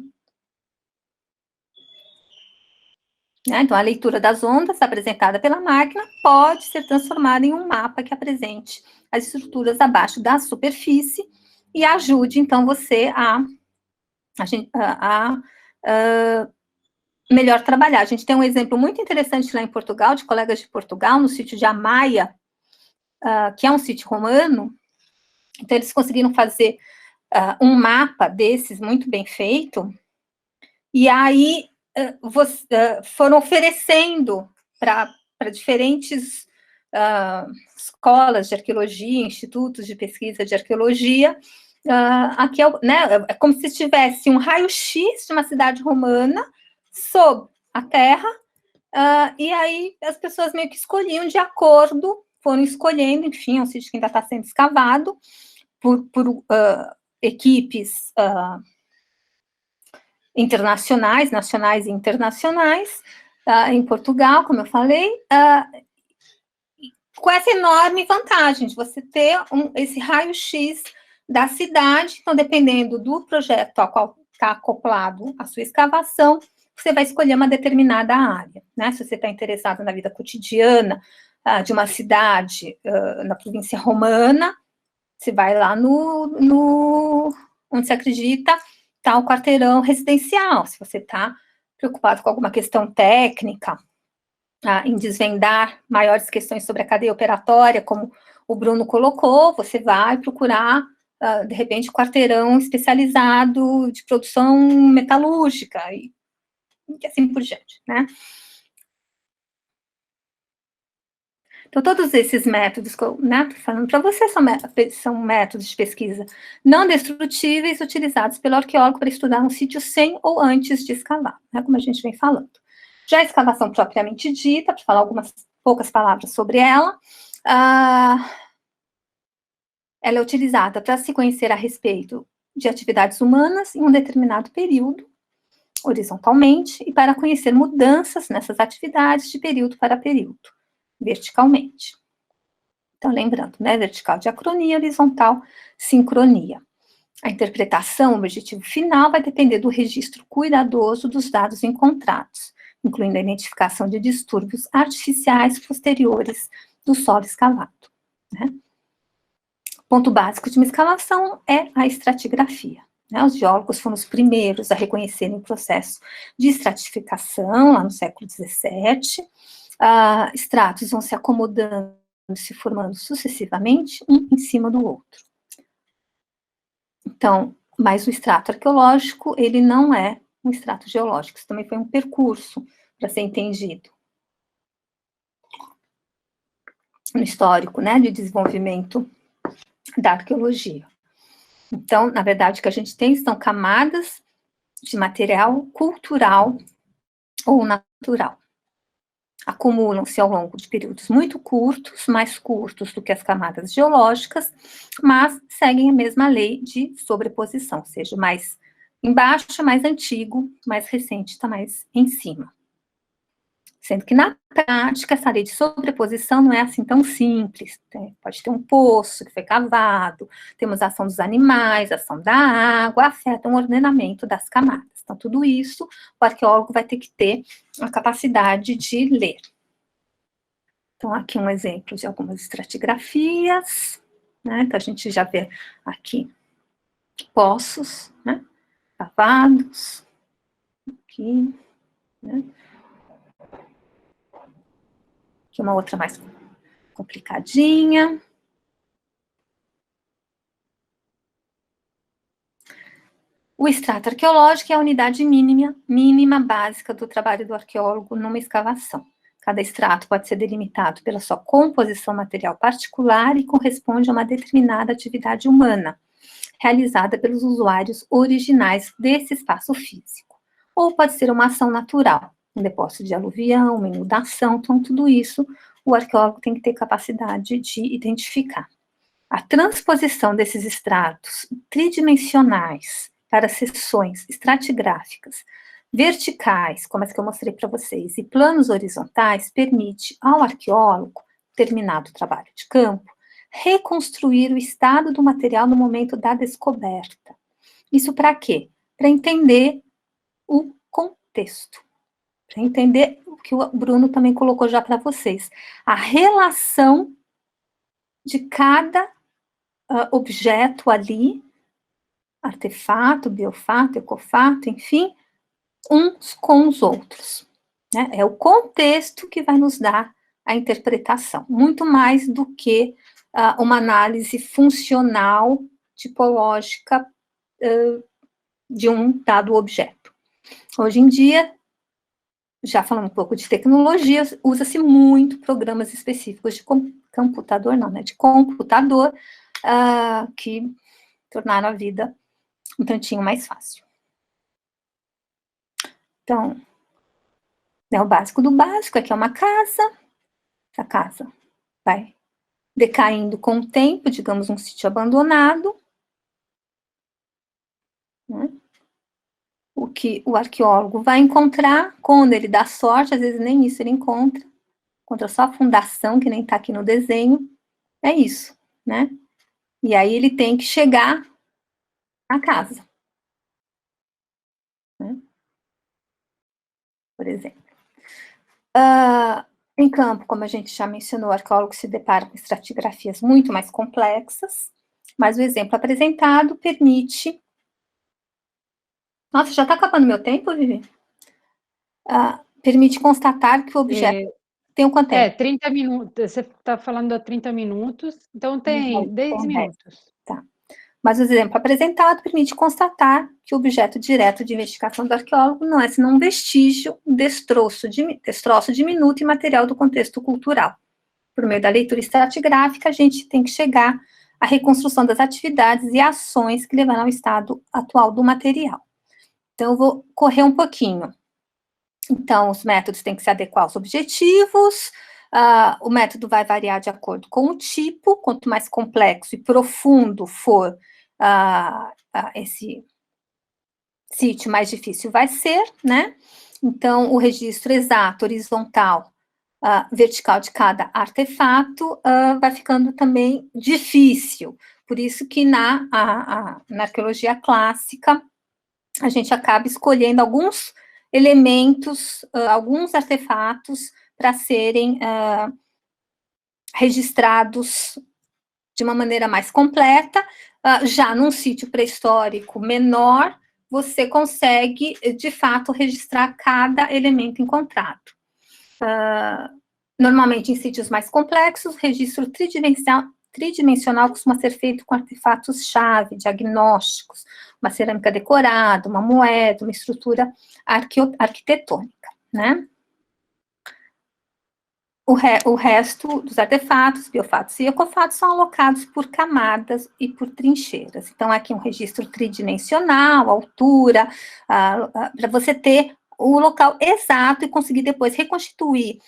Então, a leitura das ondas apresentada pela máquina pode ser transformada em um mapa que apresente as estruturas abaixo da superfície e ajude, então, você a melhor trabalhar. A gente tem um exemplo muito interessante lá em Portugal, de colegas de Portugal, no sítio de Amaia, que é um sítio romano. Então, eles conseguiram fazer um mapa desses muito bem feito, e aí foram oferecendo para diferentes escolas de arqueologia, institutos de pesquisa de arqueologia, aqui é como se tivesse um raio-x de uma cidade romana sob a terra, e aí as pessoas meio que escolhiam de acordo, foram escolhendo, enfim, é um sítio que ainda está sendo escavado por equipes internacionais, nacionais e internacionais, em Portugal, como eu falei, com essa enorme vantagem de você ter esse raio-x da cidade. Então, dependendo do projeto ao qual está acoplado a sua escavação, você vai escolher uma determinada área, né? Se você está interessado na vida cotidiana de uma cidade na província romana, você vai lá onde você acredita está o quarteirão residencial. Se você está preocupado com alguma questão técnica, em desvendar maiores questões sobre a cadeia operatória, como o Bruno colocou, você vai procurar, de repente, quarteirão especializado de produção metalúrgica, e assim por diante, né? Então, todos esses métodos que eu estou falando para você são métodos de pesquisa não destrutíveis utilizados pelo arqueólogo para estudar um sítio sem ou antes de escavar, né, como a gente vem falando. Já a escavação propriamente dita, para falar algumas poucas palavras sobre ela, ela é utilizada para se conhecer a respeito de atividades humanas em um determinado período, horizontalmente, e para conhecer mudanças nessas atividades de período para período, verticalmente. Então, lembrando, né, vertical, diacronia, horizontal, sincronia. A interpretação, o objetivo final, vai depender do registro cuidadoso dos dados encontrados, incluindo a identificação de distúrbios artificiais posteriores do solo escavado, né? Ponto básico de uma escavação é a estratigrafia, né? Os geólogos foram os primeiros a reconhecerem o processo de estratificação, lá no século XVII. Estratos vão se acomodando, se formando sucessivamente, um em cima do outro. Então, mas o extrato arqueológico, ele não é um extrato geológico, isso também foi um percurso para ser entendido no histórico, né, de desenvolvimento da arqueologia. Então, na verdade, o que a gente tem são camadas de material cultural ou natural. Acumulam-se ao longo de períodos muito curtos, mais curtos do que as camadas geológicas, mas seguem a mesma lei de sobreposição, ou seja, mais embaixo é mais antigo, mais recente está mais em cima. Sendo que, na prática, essa lei de sobreposição não é assim tão simples. Pode ter um poço que foi cavado, temos a ação dos animais, a ação da água, afetam o ordenamento das camadas. Então, tudo isso, o arqueólogo vai ter que ter a capacidade de ler. Então, aqui um exemplo de algumas estratigrafias, né? Então, a gente já vê aqui poços, né, cavados, aqui, né? Aqui uma outra mais complicadinha. O extrato arqueológico é a unidade mínima básica do trabalho do arqueólogo numa escavação. Cada extrato pode ser delimitado pela sua composição material particular e corresponde a uma determinada atividade humana, realizada pelos usuários originais desse espaço físico. Ou pode ser uma ação natural, um depósito de aluvião, uma inundação, então tudo isso o arqueólogo tem que ter capacidade de identificar. A transposição desses extratos tridimensionais para seções estratigráficas verticais, como as que eu mostrei para vocês, e planos horizontais, permite ao arqueólogo, terminado o trabalho de campo, reconstruir o estado do material no momento da descoberta. Isso para quê? Para entender o contexto. Para entender o que o Bruno também colocou já para vocês. A relação de cada objeto ali, artefato, biofato, ecofato, enfim, uns com os outros, né? É o contexto que vai nos dar a interpretação, muito mais do que uma análise funcional, tipológica de um dado objeto. Hoje em dia, já falando um pouco de tecnologia, usa-se muito programas específicos de computador, não, né? De computador, que tornaram a vida um tantinho mais fácil. Então, né, o básico do básico, aqui é uma casa, essa casa vai decaindo com o tempo, digamos, um sítio abandonado, né? O que o arqueólogo vai encontrar, quando ele dá sorte, às vezes nem isso ele encontra só a fundação, que nem está aqui no desenho, é isso, né? E aí ele tem que chegar na casa, né? Por exemplo. Em campo, como a gente já mencionou, o arqueólogo se depara com estratigrafias muito mais complexas, mas o exemplo apresentado permite... Nossa, já está acabando meu tempo, Vivi? Permite constatar que o objeto tem quanto tempo? 30 minutos, você está falando há 30 minutos, então tem 10 minutos. Tá. Mas o exemplo apresentado permite constatar que o objeto direto de investigação do arqueólogo não é senão um vestígio, destroço diminuto e material do contexto cultural. por meio da leitura estratigráfica, a gente tem que chegar à reconstrução das atividades e ações que levaram ao estado atual do material. Então, eu vou correr um pouquinho. Então, os métodos têm que se adequar aos objetivos, o método vai variar de acordo com o tipo, quanto mais complexo e profundo for esse sítio, mais difícil vai ser, né? Então, o registro exato, horizontal, vertical de cada artefato vai ficando também difícil. Por isso que na arqueologia clássica, a gente acaba escolhendo alguns elementos, alguns artefatos para serem registrados de uma maneira mais completa. Já num sítio pré-histórico menor, você consegue, de fato, registrar cada elemento encontrado. Normalmente, em sítios mais complexos, o registro tridimensional costuma ser feito com artefatos-chave, diagnósticos, uma cerâmica decorada, uma moeda, uma estrutura arquitetônica, né? O resto dos artefatos, biofatos e ecofatos são alocados por camadas e por trincheiras. Então, aqui um registro tridimensional, altura, para você ter o local exato e conseguir depois reconstituir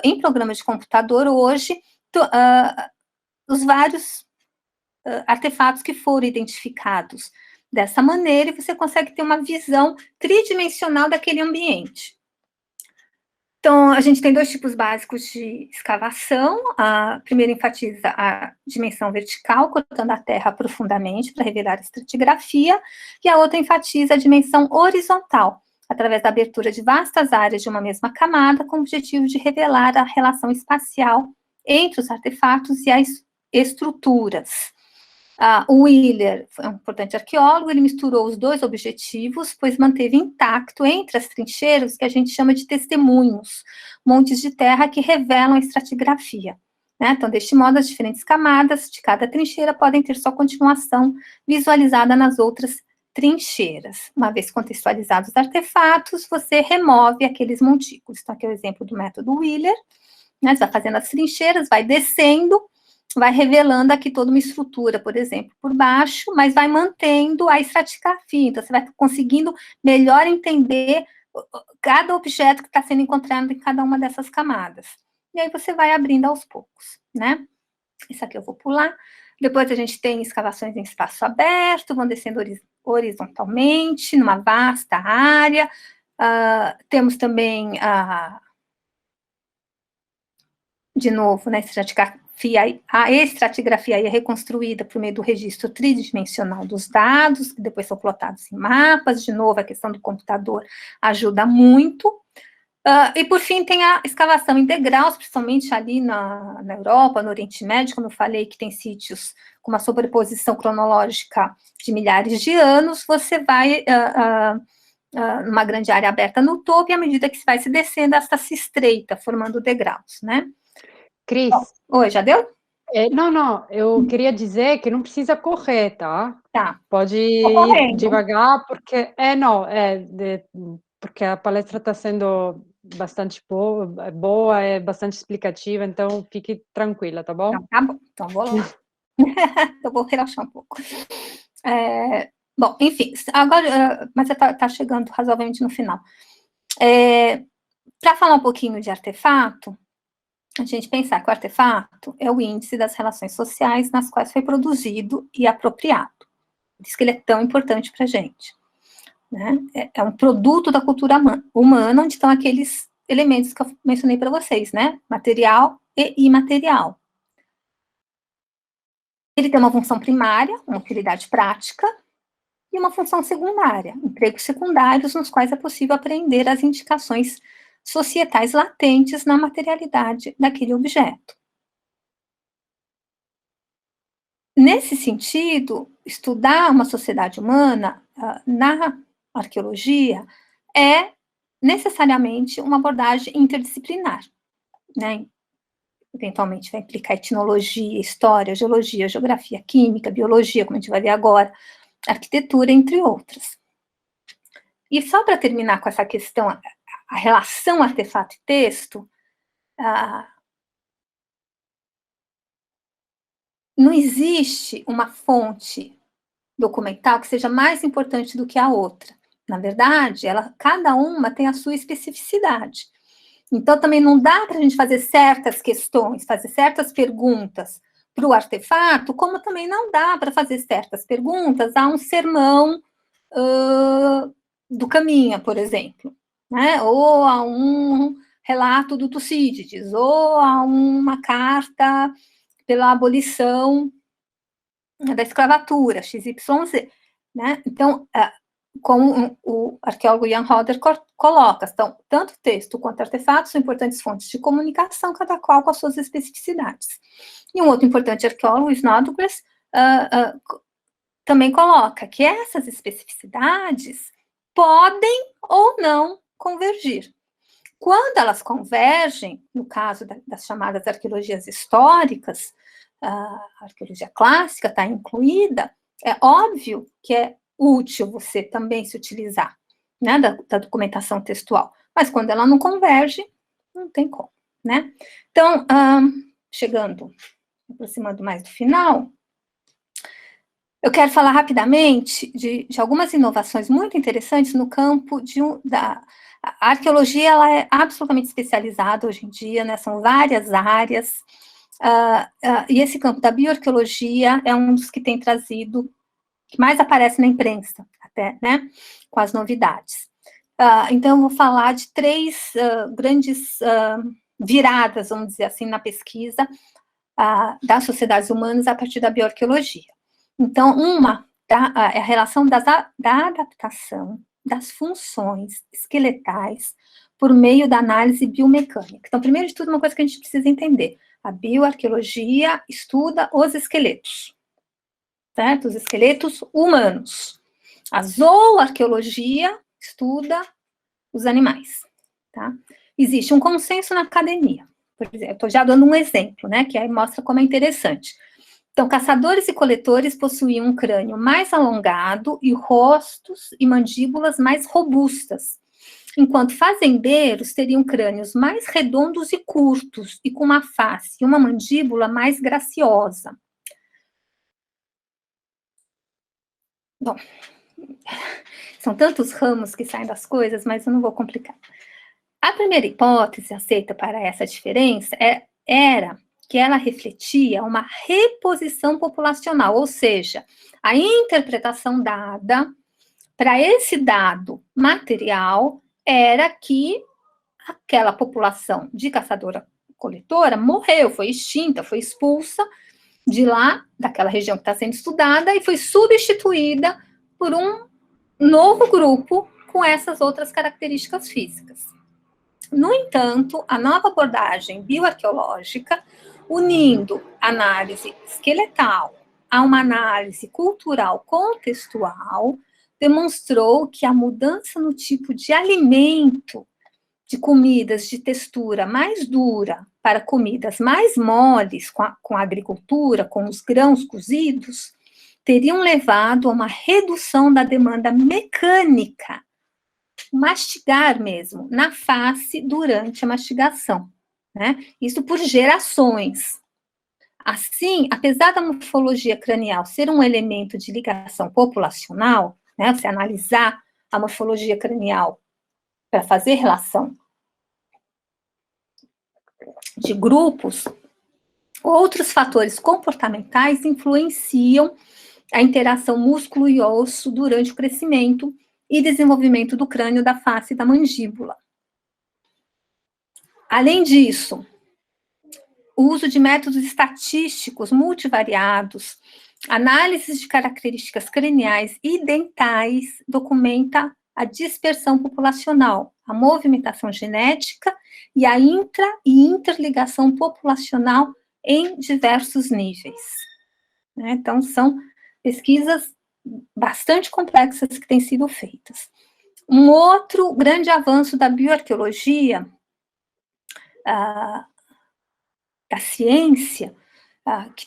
em programas de computador hoje os vários artefatos que foram identificados dessa maneira, e você consegue ter uma visão tridimensional daquele ambiente. Então, a gente tem dois tipos básicos de escavação. A primeira enfatiza a dimensão vertical, cortando a terra profundamente para revelar a estratigrafia, e a outra enfatiza a dimensão horizontal, através da abertura de vastas áreas de uma mesma camada, com o objetivo de revelar a relação espacial entre os artefatos e as estruturas. O Wheeler foi um importante arqueólogo, ele misturou os dois objetivos, pois manteve intacto entre as trincheiras, que a gente chama de testemunhos, montes de terra que revelam a estratigrafia, né? Então, deste modo, as diferentes camadas de cada trincheira podem ter sua continuação visualizada nas outras trincheiras. Uma vez contextualizados os artefatos, você remove aqueles montículos. Então, aqui é o exemplo do método Wheeler, né? Você vai fazendo as trincheiras, vai descendo, vai revelando aqui toda uma estrutura, por exemplo, por baixo, mas vai mantendo a estratigrafia. Então, você vai conseguindo melhor entender cada objeto que está sendo encontrado em cada uma dessas camadas. E aí você vai abrindo aos poucos, né? Isso aqui eu vou pular. Depois a gente tem escavações em espaço aberto, vão descendo horizontalmente, numa vasta área. Temos também, de novo, né, a estratigrafia aí é reconstruída por meio do registro tridimensional dos dados, que depois são plotados em mapas. De novo, a questão do computador ajuda muito. E, por fim, tem a escavação em degraus, principalmente ali na Europa, no Oriente Médio, como eu falei, que tem sítios com uma sobreposição cronológica de milhares de anos. Você vai numa grande área aberta no topo, e à medida que você vai se descendo, ela se estreita, formando degraus, né? Cris, Oi, já deu? não, eu queria dizer que não precisa correr, tá? Tá. Pode ir devagar, porque porque a palestra está sendo bastante boa, é bastante explicativa, então fique tranquila, tá bom? Tá bom, então vou lá. Eu vou relaxar um pouco. Bom, enfim, agora, mas está chegando razoavelmente no final. Para falar um pouquinho de artefato, a gente pensar que o artefato é o índice das relações sociais nas quais foi produzido e apropriado. Por isso que ele é tão importante para a gente, né? É um produto da cultura humana, onde estão aqueles elementos que eu mencionei para vocês, né? Material e imaterial. Ele tem uma função primária, uma utilidade prática, e uma função secundária, empregos secundários nos quais é possível aprender as indicações societais latentes na materialidade daquele objeto. Nesse sentido, estudar uma sociedade humana na arqueologia é necessariamente uma abordagem interdisciplinar, né? Eventualmente vai implicar etnologia, história, geologia, geografia, química, biologia, como a gente vai ver agora, arquitetura, entre outras. E só para terminar com essa questão, a relação artefato e texto, não existe uma fonte documental que seja mais importante do que a outra. Na verdade, cada uma tem a sua especificidade. Então, também não dá para a gente fazer certas questões, fazer certas perguntas para o artefato, como também não dá para fazer certas perguntas a um sermão do Caminha, por exemplo, né? Ou a um relato do Tucídides, ou a uma carta pela abolição da escravatura, XYZ, né? Então, como o arqueólogo Jan Hodder coloca, então, tanto texto quanto artefatos são importantes fontes de comunicação, cada qual com as suas especificidades. E um outro importante arqueólogo, Snodgrass, também coloca que essas especificidades podem ou não convergir. Quando elas convergem, no caso das chamadas arqueologias históricas, a arqueologia clássica está incluída, é óbvio que é útil você também se utilizar, né, da documentação textual, mas quando ela não converge, não tem como, né? Então, aproximando mais do final, eu quero falar rapidamente de algumas inovações muito interessantes no campo a arqueologia. Ela é absolutamente especializada hoje em dia, né? São várias áreas, e esse campo da bioarqueologia é um dos que tem trazido, que mais aparece na imprensa, até, né, com as novidades. Então, eu vou falar de 3 grandes viradas, vamos dizer assim, na pesquisa das sociedades humanas a partir da bioarqueologia. Então, é a relação da adaptação das funções esqueletais por meio da análise biomecânica. Então, primeiro de tudo, uma coisa que a gente precisa entender: a bioarqueologia estuda os esqueletos, certo? Os esqueletos humanos. A zooarqueologia estuda os animais, tá? Existe um consenso na academia. Por exemplo, estou já dando um exemplo, né, que aí mostra como é interessante. Então, caçadores e coletores possuíam um crânio mais alongado e rostos e mandíbulas mais robustas, enquanto fazendeiros teriam crânios mais redondos e curtos e com uma face e uma mandíbula mais graciosa. Bom, são tantos ramos que saem das coisas, mas eu não vou complicar. A primeira hipótese aceita para essa diferença era que ela refletia uma reposição populacional, ou seja, a interpretação dada para esse dado material era que aquela população de caçadora-coletora morreu, foi extinta, foi expulsa de lá, daquela região que está sendo estudada, e foi substituída por um novo grupo com essas outras características físicas. No entanto, a nova abordagem bioarqueológica, unindo análise esqueletal a uma análise cultural contextual, demonstrou que a mudança no tipo de alimento, de comidas de textura mais dura para comidas mais moles com a agricultura, com os grãos cozidos, teriam levado a uma redução da demanda mecânica, mastigar mesmo, na face durante a mastigação, né? Isso por gerações. Assim, apesar da morfologia cranial ser um elemento de ligação populacional, né, você analisar a morfologia cranial para fazer relação de grupos, outros fatores comportamentais influenciam a interação músculo e osso durante o crescimento e desenvolvimento do crânio, da face e da mandíbula. Além disso, o uso de métodos estatísticos multivariados, análises de características craniais e dentais documenta a dispersão populacional, a movimentação genética e a intra- e interligação populacional em diversos níveis. Né? Então, são pesquisas bastante complexas que têm sido feitas. Um outro grande avanço da bioarqueologia, da ciência, que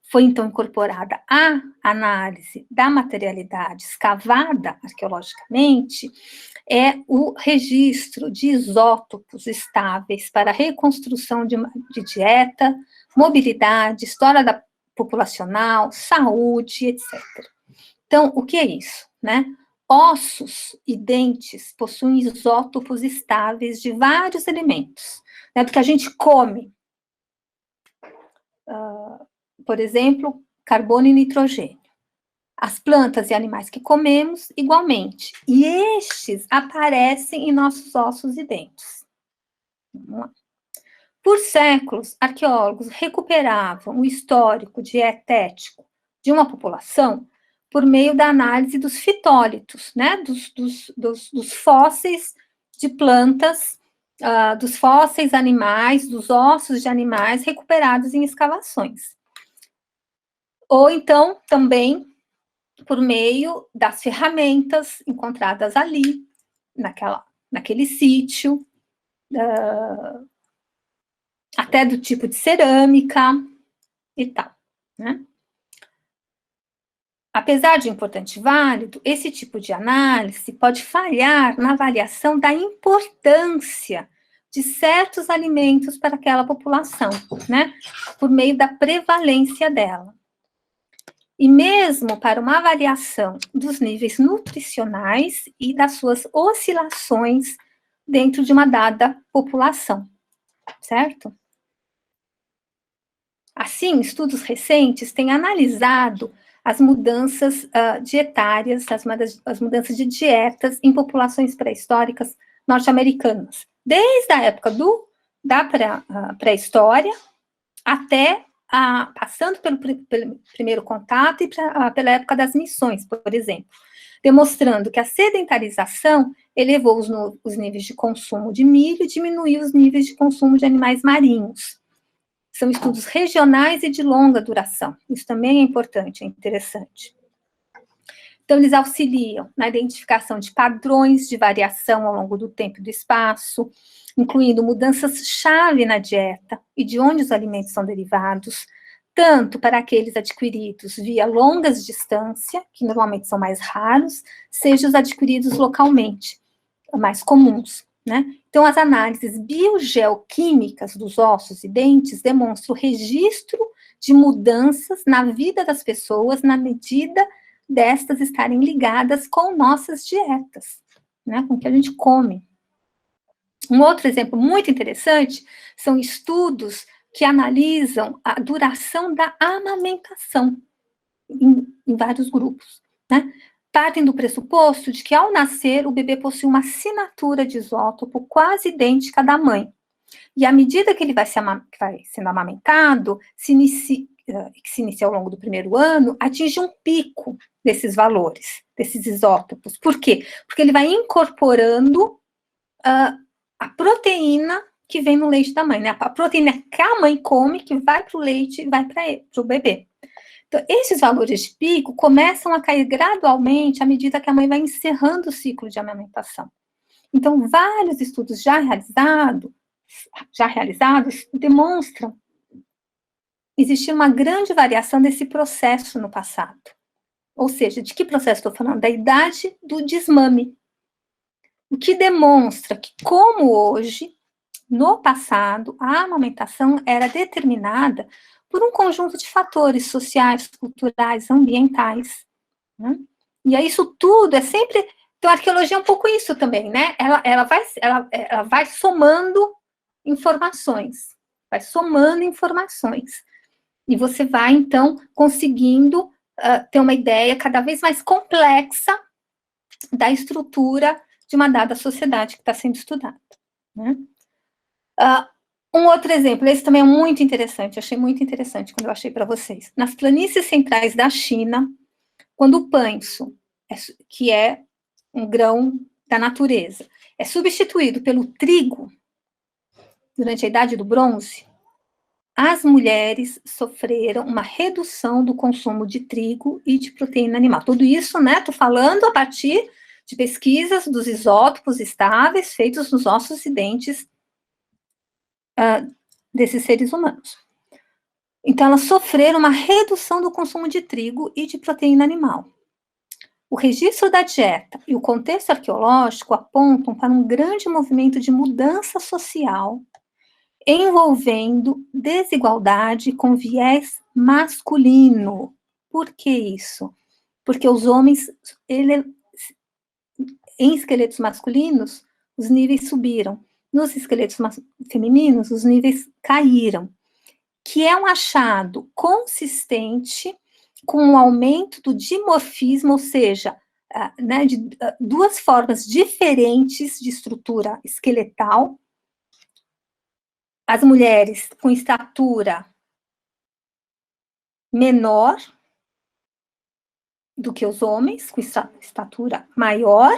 foi então incorporada à análise da materialidade escavada arqueologicamente, é o registro de isótopos estáveis para a reconstrução de dieta, mobilidade, história da populacional, saúde, etc. Então, o que é isso, né? Ossos e dentes possuem isótopos estáveis de vários elementos, né, do que a gente come. Por exemplo, carbono e nitrogênio. As plantas e animais que comemos, igualmente. E estes aparecem em nossos ossos e dentes. Vamos lá. Por séculos, arqueólogos recuperavam o histórico dietético de uma população por meio da análise dos fitólitos, né, dos fósseis de plantas, dos fósseis animais, dos ossos de animais recuperados em escavações. Ou então, também, por meio das ferramentas encontradas ali, naquele sítio, até do tipo de cerâmica e tal, né? Apesar de importante e válido, esse tipo de análise pode falhar na avaliação da importância de certos alimentos para aquela população, né? Por meio da prevalência dela. E mesmo para uma avaliação dos níveis nutricionais e das suas oscilações dentro de uma dada população, certo? Assim, estudos recentes têm analisado as mudanças dietárias, as mudanças de dietas em populações pré-históricas norte-americanas, desde a época da pré-história até passando pelo primeiro contato e pela época das missões, por exemplo, demonstrando que a sedentarização elevou os níveis de consumo de milho e diminuiu os níveis de consumo de animais marinhos. São estudos regionais e de longa duração. Isso também é importante, é interessante. Então, eles auxiliam na identificação de padrões de variação ao longo do tempo e do espaço, incluindo mudanças-chave na dieta e de onde os alimentos são derivados, tanto para aqueles adquiridos via longas distâncias, que normalmente são mais raros, seja os adquiridos localmente, mais comuns, né? Então, as análises biogeoquímicas dos ossos e dentes demonstram o registro de mudanças na vida das pessoas na medida destas estarem ligadas com nossas dietas, né? Com o que a gente come. Um outro exemplo muito interessante são estudos que analisam a duração da amamentação em vários grupos, né? Partem do pressuposto de que, ao nascer, o bebê possui uma assinatura de isótopo quase idêntica à da mãe. E à medida que ele vai sendo amamentado, que se inicia ao longo do primeiro ano, atinge um pico desses valores, desses isótopos. Por quê? Porque ele vai incorporando a proteína que vem no leite da mãe, né? A proteína que a mãe come, que vai para o leite e vai para o bebê. Então, esses valores de pico começam a cair gradualmente à medida que a mãe vai encerrando o ciclo de amamentação. Então, vários estudos já realizados demonstram existir uma grande variação desse processo no passado. Ou seja, de que processo estou falando? Da idade do desmame. O que demonstra que, como hoje, no passado, a amamentação era determinada por um conjunto de fatores sociais, culturais, ambientais, né? E aí isso tudo é sempre... Então, a arqueologia é um pouco isso também, né? Ela vai somando informações, e você vai, então, conseguindo ter uma ideia cada vez mais complexa da estrutura de uma dada sociedade que está sendo estudada, né? Um outro exemplo, esse também é muito interessante, achei muito interessante quando eu achei para vocês. Nas planícies centrais da China, quando o panço, que é um grão da natureza, é substituído pelo trigo durante a Idade do Bronze, as mulheres sofreram uma redução do consumo de trigo e de proteína animal. Tudo isso, né, estou falando a partir de pesquisas dos isótopos estáveis feitos nos ossos e dentes desses seres humanos. Então, elas sofreram uma redução do consumo de trigo e de proteína animal. O registro da dieta e o contexto arqueológico apontam para um grande movimento de mudança social envolvendo desigualdade com viés masculino. Por que isso? Porque os homens, em esqueletos masculinos, os níveis subiram. Nos esqueletos femininos, os níveis caíram. Que é um achado consistente com o aumento do dimorfismo, ou seja, né, de duas formas diferentes de estrutura esqueletal. As mulheres com estatura menor do que os homens, com estatura maior,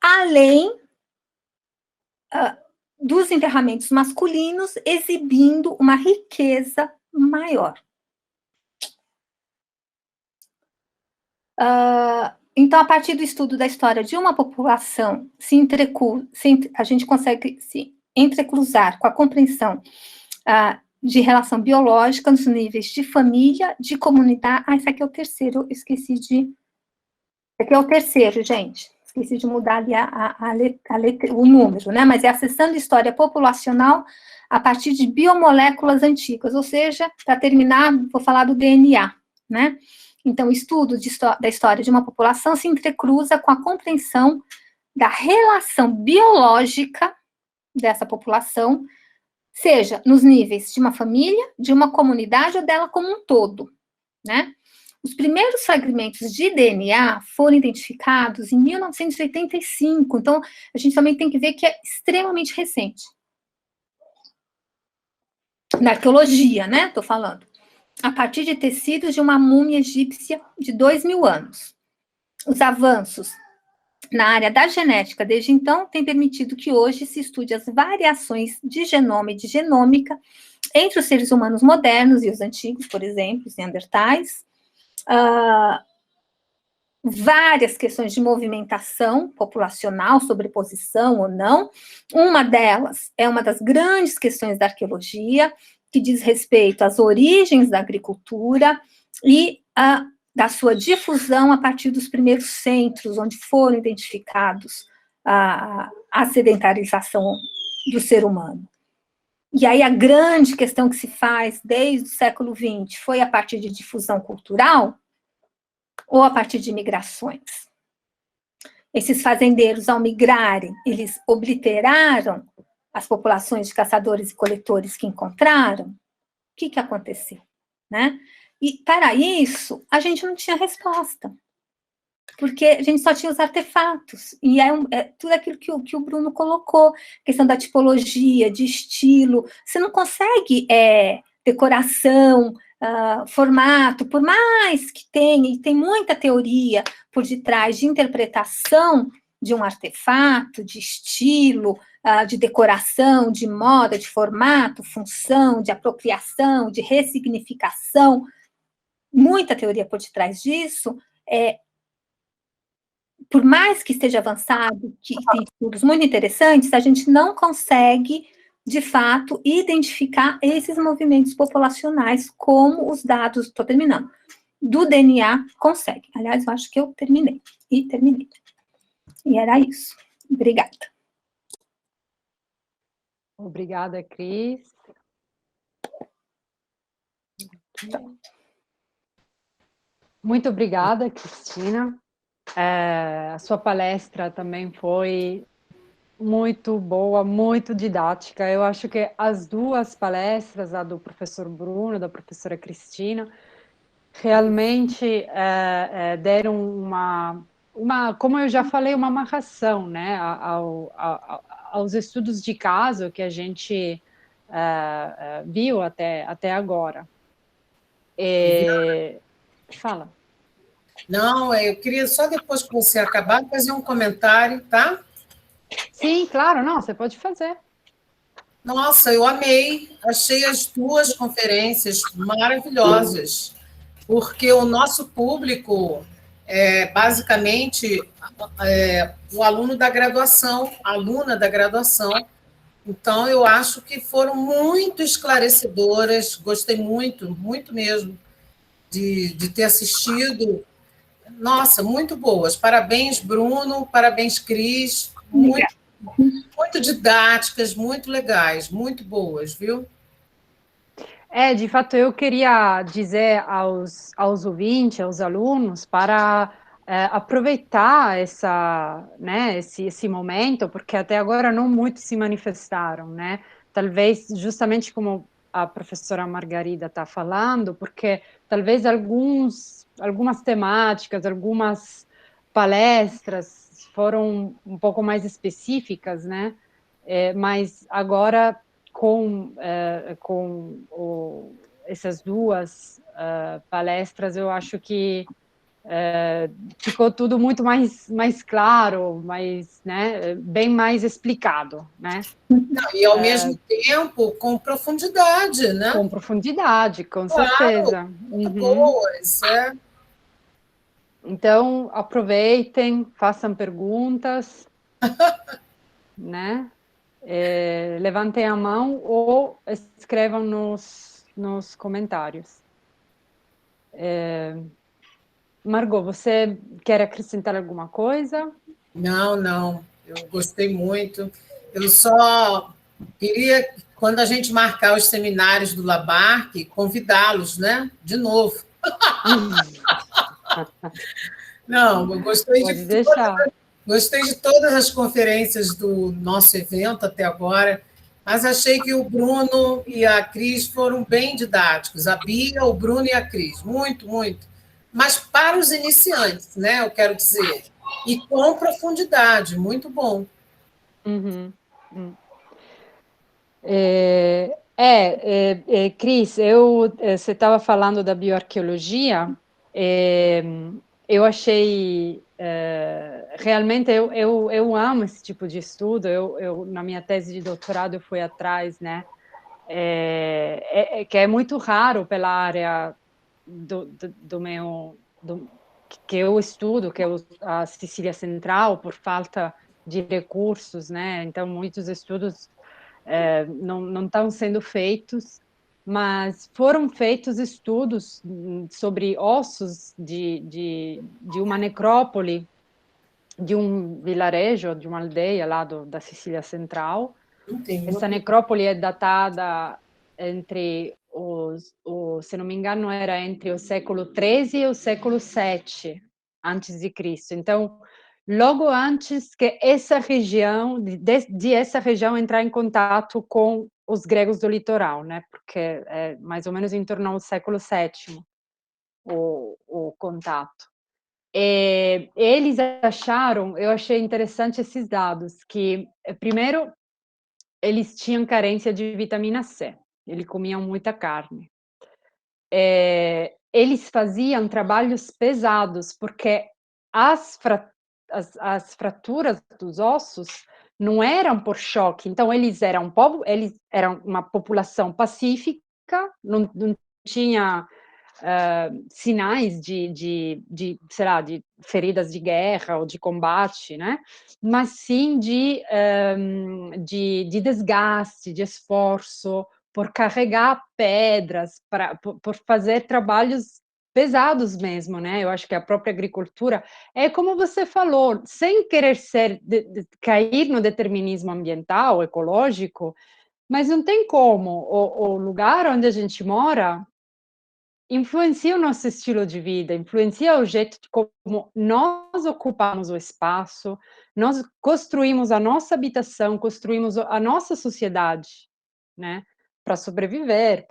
além dos enterramentos masculinos exibindo uma riqueza maior. Então, a partir do estudo da história de uma população, a gente consegue se entrecruzar com a compreensão de relação biológica nos níveis de família, de comunidade. Esse aqui é o terceiro, eu esqueci de... Esse aqui é o terceiro, gente. Esqueci de mudar ali o número, né? Mas é acessando história populacional a partir de biomoléculas antigas, ou seja, para terminar, vou falar do DNA, né? Então, o estudo da história de uma população se entrecruza com a compreensão da relação biológica dessa população, seja nos níveis de uma família, de uma comunidade ou dela como um todo, né? Os primeiros fragmentos de DNA foram identificados em 1985, então a gente também tem que ver que é extremamente recente. Na arqueologia, né, tô falando. A partir de tecidos de uma múmia egípcia de 2.000 anos. Os avanços na área da genética desde então têm permitido que hoje se estude as variações de genoma e de genômica entre os seres humanos modernos e os antigos, por exemplo, os neandertais. Várias questões de movimentação populacional, sobreposição ou não. Uma delas é uma das grandes questões da arqueologia, que diz respeito às origens da agricultura e da sua difusão a partir dos primeiros centros, onde foram identificados a sedentarização do ser humano. E aí a grande questão que se faz desde o século XX foi a partir de difusão cultural ou a partir de migrações? Esses fazendeiros, ao migrarem, eles obliteraram as populações de caçadores e coletores que encontraram? O que aconteceu, né? E, para isso, a gente não tinha resposta, porque a gente só tinha os artefatos, e é tudo aquilo que o Bruno colocou, questão da tipologia, de estilo, você não consegue decoração, formato, por mais que tenha, e tem muita teoria por detrás de interpretação de um artefato, de estilo, de decoração, de moda, de formato, função, de apropriação, de ressignificação, muita teoria por detrás disso, por mais que esteja avançado, que tem estudos muito interessantes, a gente não consegue, de fato, identificar esses movimentos populacionais como os dados, estou terminando, do DNA consegue. Aliás, eu acho que eu terminei. E era isso. Obrigada. Obrigada, Cris. Muito obrigada, Cristina. A sua palestra também foi muito boa, muito didática. Eu acho que as duas palestras, a do professor Bruno, da professora Cristina, realmente deram como eu já falei, uma amarração, né, aos estudos de caso que a gente viu até agora. Fala. Não, eu queria só depois que você acabar fazer um comentário, tá? Sim, claro, não, você pode fazer. Nossa, eu amei, achei as duas conferências maravilhosas, porque o nosso público é basicamente o aluno da graduação, a aluna da graduação. Então, eu acho que foram muito esclarecedoras, gostei muito, muito mesmo, de ter assistido. Nossa, muito boas. Parabéns, Bruno, parabéns, Cris. Muito muito didáticas, muito legais, muito boas, viu? De fato, eu queria dizer aos ouvintes, aos alunos, para aproveitar né, esse momento, porque até agora não muitos se manifestaram, né? Talvez justamente como a professora Margarida está falando, porque talvez algumas temáticas, algumas palestras foram um pouco mais específicas, né? Mas agora essas duas palestras, eu acho que ficou tudo muito mais claro, né, bem mais explicado, né? Não, e ao mesmo tempo com profundidade, né? Com profundidade, com Claro, certeza. muito boas, Então, aproveitem, façam perguntas, né? Levantem a mão ou escrevam nos comentários. Margot, você quer acrescentar alguma coisa? Não, eu gostei muito. Eu só queria, quando a gente marcar os seminários do Labarque, convidá-los, né? De novo. Não, eu Pode deixar. gostei de todas as conferências do nosso evento até agora, mas achei que o Bruno e a Cris foram bem didáticos. A Bia, o Bruno e a Cris. Muito, muito. Mas para os iniciantes, né? Eu quero dizer. E com profundidade, muito bom. Cris, você estava falando da bioarqueologia, eu achei, realmente, eu amo esse tipo de estudo, na minha tese de doutorado, eu fui atrás, né, que é muito raro pela área que eu estudo, que é a Sicília Central, por falta de recursos, né, então muitos estudos não estão sendo feitos, mas foram feitos estudos sobre ossos de uma necrópole, de um vilarejo, de uma aldeia lá da Sicília Central. Entendi. Essa necrópole é datada se não me engano, era entre o século XIII e o século VII antes de Cristo. Então, logo antes que essa região, de essa região entrar em contato com os gregos do litoral, né? Porque é mais ou menos em torno ao século VII o contato. Eles acharam, eu achei interessante esses dados, que, primeiro, eles tinham carência de vitamina C, eles comiam muita carne. Eles faziam trabalhos pesados, porque as fraturas dos ossos não eram por choque, então eles eram uma população pacífica, não tinha sinais sei lá, de feridas de guerra ou de combate, né? Mas sim de desgaste, de esforço, por carregar pedras, por fazer trabalhos pesados mesmo, né? Eu acho que a própria agricultura é como você falou, sem querer cair no determinismo ambiental, ecológico, mas não tem como. O lugar onde a gente mora influencia o nosso estilo de vida, influencia o jeito de como nós ocupamos o espaço, nós construímos a nossa habitação, construímos a nossa sociedade, né? Para sobreviver,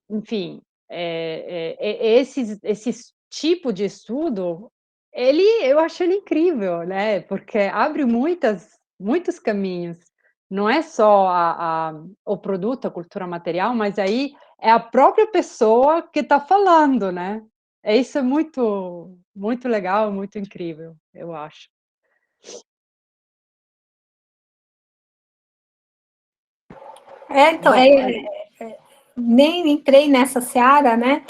enfim, esse tipo de estudo, eu acho ele incrível, né? Porque abre muitos caminhos. Não é só o produto, a cultura material, mas aí é a própria pessoa que está falando, né? Isso é muito, muito legal, muito incrível, eu acho. Então, nem entrei nessa seara, né?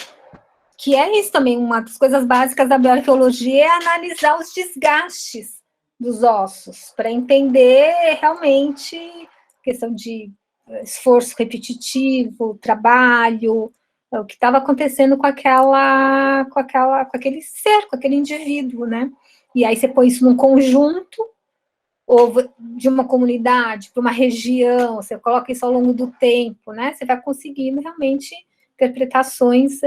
Que é isso também, uma das coisas básicas da bioarqueologia é analisar os desgastes dos ossos, para entender realmente a questão de esforço repetitivo, trabalho, o que estava acontecendo com aquele ser, com aquele indivíduo, né? e aí você põe isso num conjunto, ou de uma comunidade, para uma região, você coloca isso ao longo do tempo, né? Você vai conseguindo realmente interpretações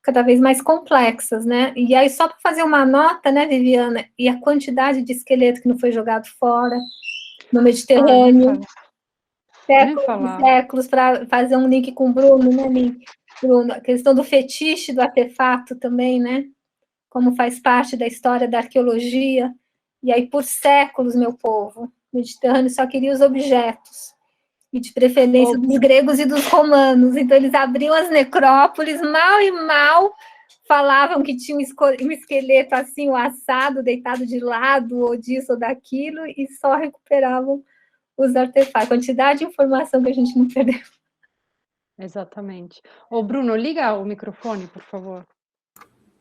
cada vez mais complexas, né? E aí, só para fazer uma nota, né, Viviana, e a quantidade de esqueleto que não foi jogado fora no Mediterrâneo, séculos e séculos, para fazer um link com o Bruno, né, Bruno? A questão do fetiche do artefato também, né? Como faz parte da história da arqueologia. E aí, por séculos, meu povo, o Mediterrâneo só queria os objetos, e de preferência dos gregos e dos romanos. Então, eles abriam as necrópolis, mal e mal falavam que tinha um esqueleto assim, o assado, deitado de lado, ou disso ou daquilo, e só recuperavam os artefatos. Quantidade de informação que a gente não perdeu. Exatamente. Ô, Bruno, liga o microfone, por favor.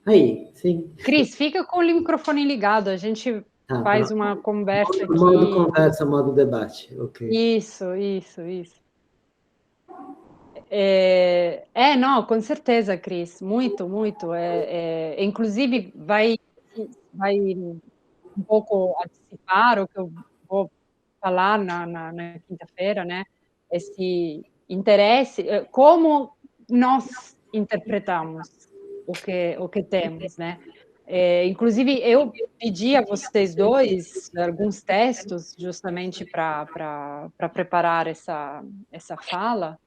Aí, sim. Cris, fica com o microfone ligado, a gente faz uma conversa aqui. Modo conversa, modo debate, ok. Isso. Não, com certeza, Cris, muito. Inclusive, vai um pouco antecipar o que eu vou falar na quinta-feira, né? Esse interesse, como nós interpretamos o que temos, né? Inclusive, eu pedi a vocês dois alguns textos, justamente para preparar essa fala,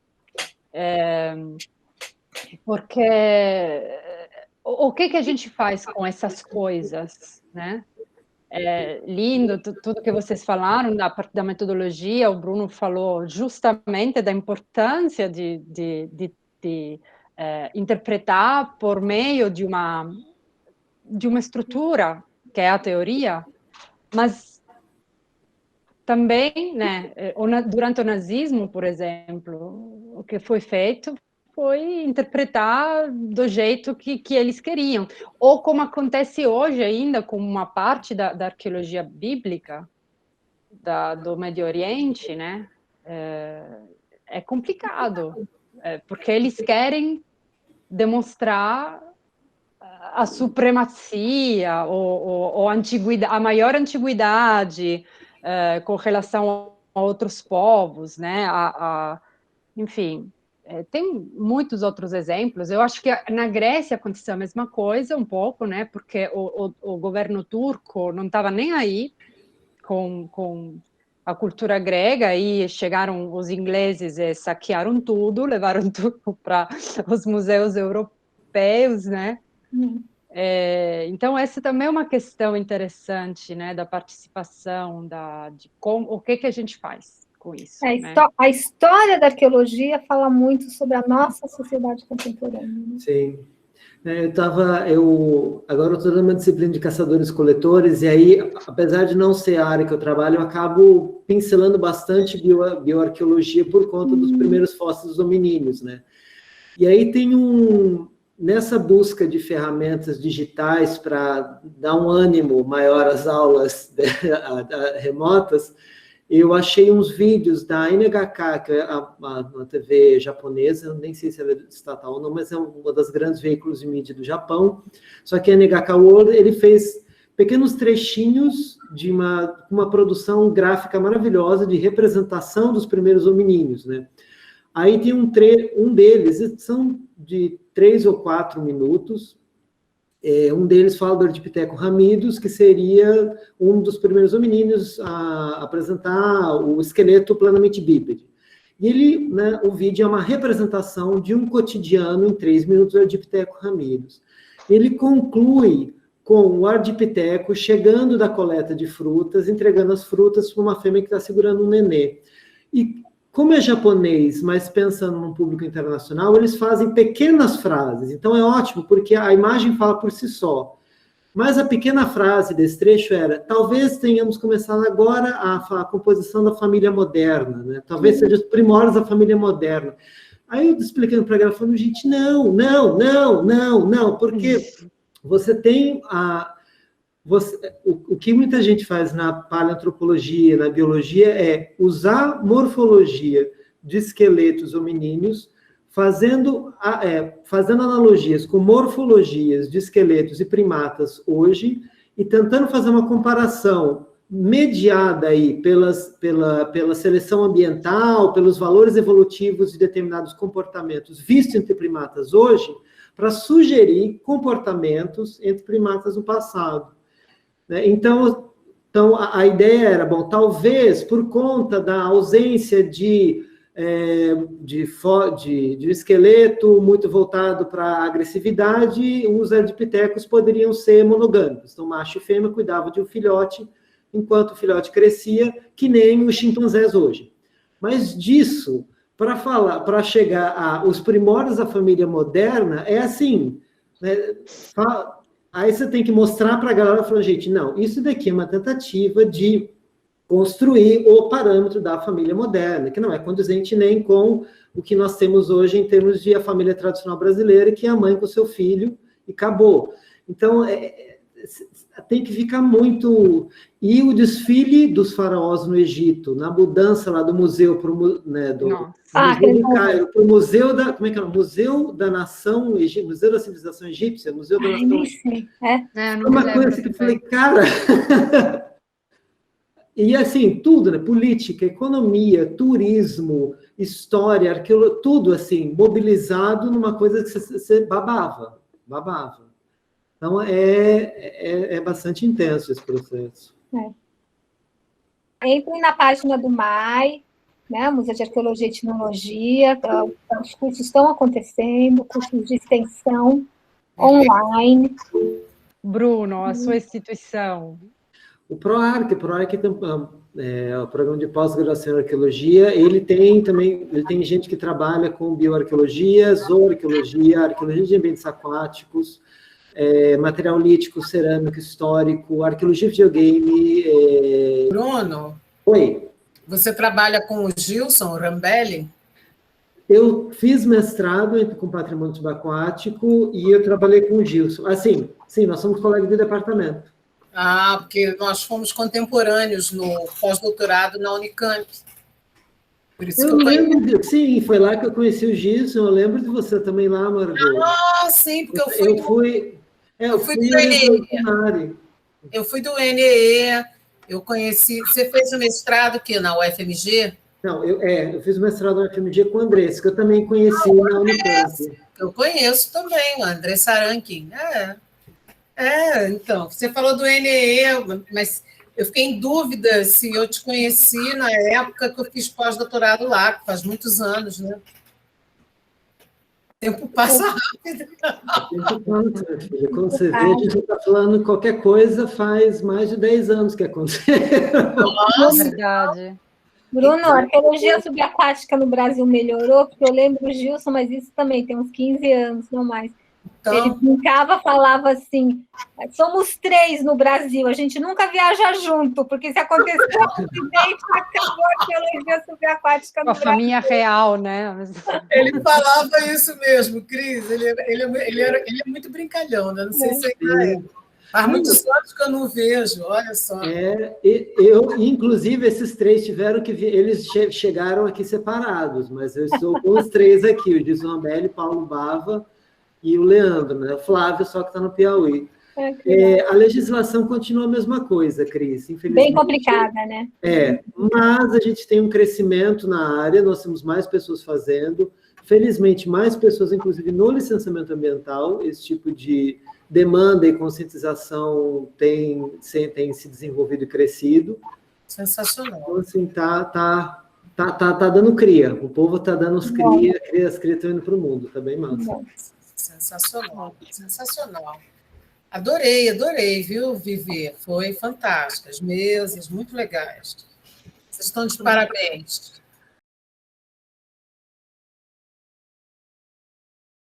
porque o que a gente faz com essas coisas, né? Lindo tudo que vocês falaram da parte da metodologia. O Bruno falou justamente da importância de interpretar por meio de uma estrutura, que é a teoria, mas também, né, durante o nazismo, por exemplo, o que foi feito foi interpretar do jeito que eles queriam, ou como acontece hoje ainda com uma parte da arqueologia bíblica do Médio Oriente, né? É complicado, porque eles querem demonstrar a supremacia ou a maior antiguidade com relação a outros povos, né? Enfim, tem muitos outros exemplos. Eu acho que na Grécia aconteceu a mesma coisa um pouco, né? Porque o governo turco não estava nem aí com a cultura grega, e chegaram os ingleses e saquearam tudo, levaram tudo para os museus europeus, né? Então, essa também é uma questão interessante, né, da participação, de como, o que a gente faz com isso. Né? A história da arqueologia fala muito sobre a nossa sociedade contemporânea. Né? Sim. Agora eu estou numa disciplina de caçadores-coletores, e aí, apesar de não ser a área que eu trabalho, eu acabo pincelando bastante bioarqueologia por conta dos primeiros fósseis hominíneos, né? E aí tem nessa busca de ferramentas digitais para dar um ânimo maior às aulas remotas, eu achei uns vídeos da NHK, que é uma TV japonesa, eu nem sei se ela é estatal ou não, mas é uma das grandes veículos de mídia do Japão. Só que a NHK World, ele fez pequenos trechinhos de uma produção gráfica maravilhosa de representação dos primeiros hominíneos, né? Aí tem um deles, são de 3 ou 4 minutos. Um deles fala do Ardipithecus ramidus, que seria um dos primeiros hominíneos a apresentar o esqueleto plenamente bípede. E o vídeo é uma representação de um cotidiano em 3 minutos do Ardipithecus ramidus. Ele conclui com o Ardipithecus chegando da coleta de frutas, entregando as frutas para uma fêmea que está segurando um nenê. E como é japonês, mas pensando num público internacional, eles fazem pequenas frases. Então é ótimo, porque a imagem fala por si só. Mas a pequena frase desse trecho era: talvez tenhamos começado agora a composição da família moderna, né? Talvez seja os primórdios da família moderna. Aí eu explicando para ela, falando: gente, não, porque você tem o que muita gente faz na paleoantropologia, na biologia, é usar morfologia de esqueletos hominíneos, fazendo analogias com morfologias de esqueletos e primatas hoje, e tentando fazer uma comparação mediada aí pela seleção ambiental, pelos valores evolutivos de determinados comportamentos vistos entre primatas hoje, para sugerir comportamentos entre primatas no passado. Né? Então, a ideia era, bom, talvez por conta da ausência de um esqueleto muito voltado para a agressividade, os ardipitecos poderiam ser monogâmicos. Então, macho e fêmea cuidavam de um filhote, enquanto o filhote crescia, que nem os chimpanzés hoje. Mas disso, para chegar aos primórdios da família moderna, é assim, né? Aí você tem que mostrar para a galera, falando, gente, não, isso daqui é uma tentativa de construir o parâmetro da família moderna, que não é condizente nem com o que nós temos hoje em termos de a família tradicional brasileira, que é a mãe com o seu filho, e acabou. Então, tem que ficar muito... E o desfile dos faraós no Egito, na mudança lá do museu para o Museu do Cairo, para o Museu da... Como é que é? Museu da Nação, Museu da Civilização Egípcia, Museu da Nação... Nem sei. Uma coisa assim que eu falei, cara... E assim, tudo, né? Política, economia, turismo, história, arqueologia, tudo assim, mobilizado numa coisa que você babava. Então, é bastante intenso esse processo. Entrem na página do MAI, né, Museu de Arqueologia e Etnologia, os cursos estão acontecendo, cursos de extensão online. Bruno, a sua instituição. O PROARC tem o programa de pós-graduação em arqueologia, ele tem gente que trabalha com bioarqueologia, zooarqueologia, arqueologia de ambientes aquáticos, material lítico, cerâmico, histórico, arqueologia de videogame. Bruno? Oi. Você trabalha com o Gilson Rambelli? Eu fiz mestrado com patrimônio subaquático e eu trabalhei com o Gilson. Assim, sim, nós somos colegas de departamento. Ah, porque nós fomos contemporâneos no pós-doutorado na Unicamp. Por isso eu lembro, sim, foi lá que eu conheci o Gilson, eu lembro de você também lá, Margot. Ah, sim, porque eu fui do NEE. Eu fui do NEE, eu conheci... Você fez o mestrado aqui na UFMG? Não, eu fiz o mestrado na UFMG com o Andrés, que eu também conheci na Unicamp. Eu conheço também, o André Sarankin. Então, você falou do NEE, mas eu fiquei em dúvida se eu te conheci na época que eu fiz pós-doutorado lá, que faz muitos anos, né? O tempo passa rápido. Quando você vê, a gente está falando qualquer coisa faz mais de 10 anos que aconteceu. Nossa, verdade. Bruno, a arqueologia subaquática no Brasil melhorou, porque eu lembro o Gilson, mas isso também tem uns 15 anos, não mais. Então, ele brincava, falava assim, somos 3 no Brasil, a gente nunca viaja junto, porque se acontecer um acidente, acabou a arqueologia subaquática no Brasil. A família real, né? Ele falava isso mesmo, Cris, ele é muito brincalhão, né? Não sei se ainda é. Faz muitos anos que eu não vejo, olha só. Inclusive, esses 3 tiveram que vir, eles chegaram aqui separados, mas eu estou com os 3 aqui, o Gilson Rambelli, Paulo Bava e o Leandro, né? O Flávio, só que está no Piauí. A legislação continua a mesma coisa, Cris, infelizmente. Bem complicada, né? Mas a gente tem um crescimento na área, nós temos mais pessoas fazendo, felizmente mais pessoas, inclusive no licenciamento ambiental, esse tipo de demanda e conscientização tem se desenvolvido e crescido. Sensacional. Então, assim, tá dando cria, o povo está dando os cria, as crias estão indo para o mundo, tá bem massa. Sensacional, sensacional. Adorei, viu, Vivi? Foi fantástico. As mesas, muito legais. Vocês estão de parabéns.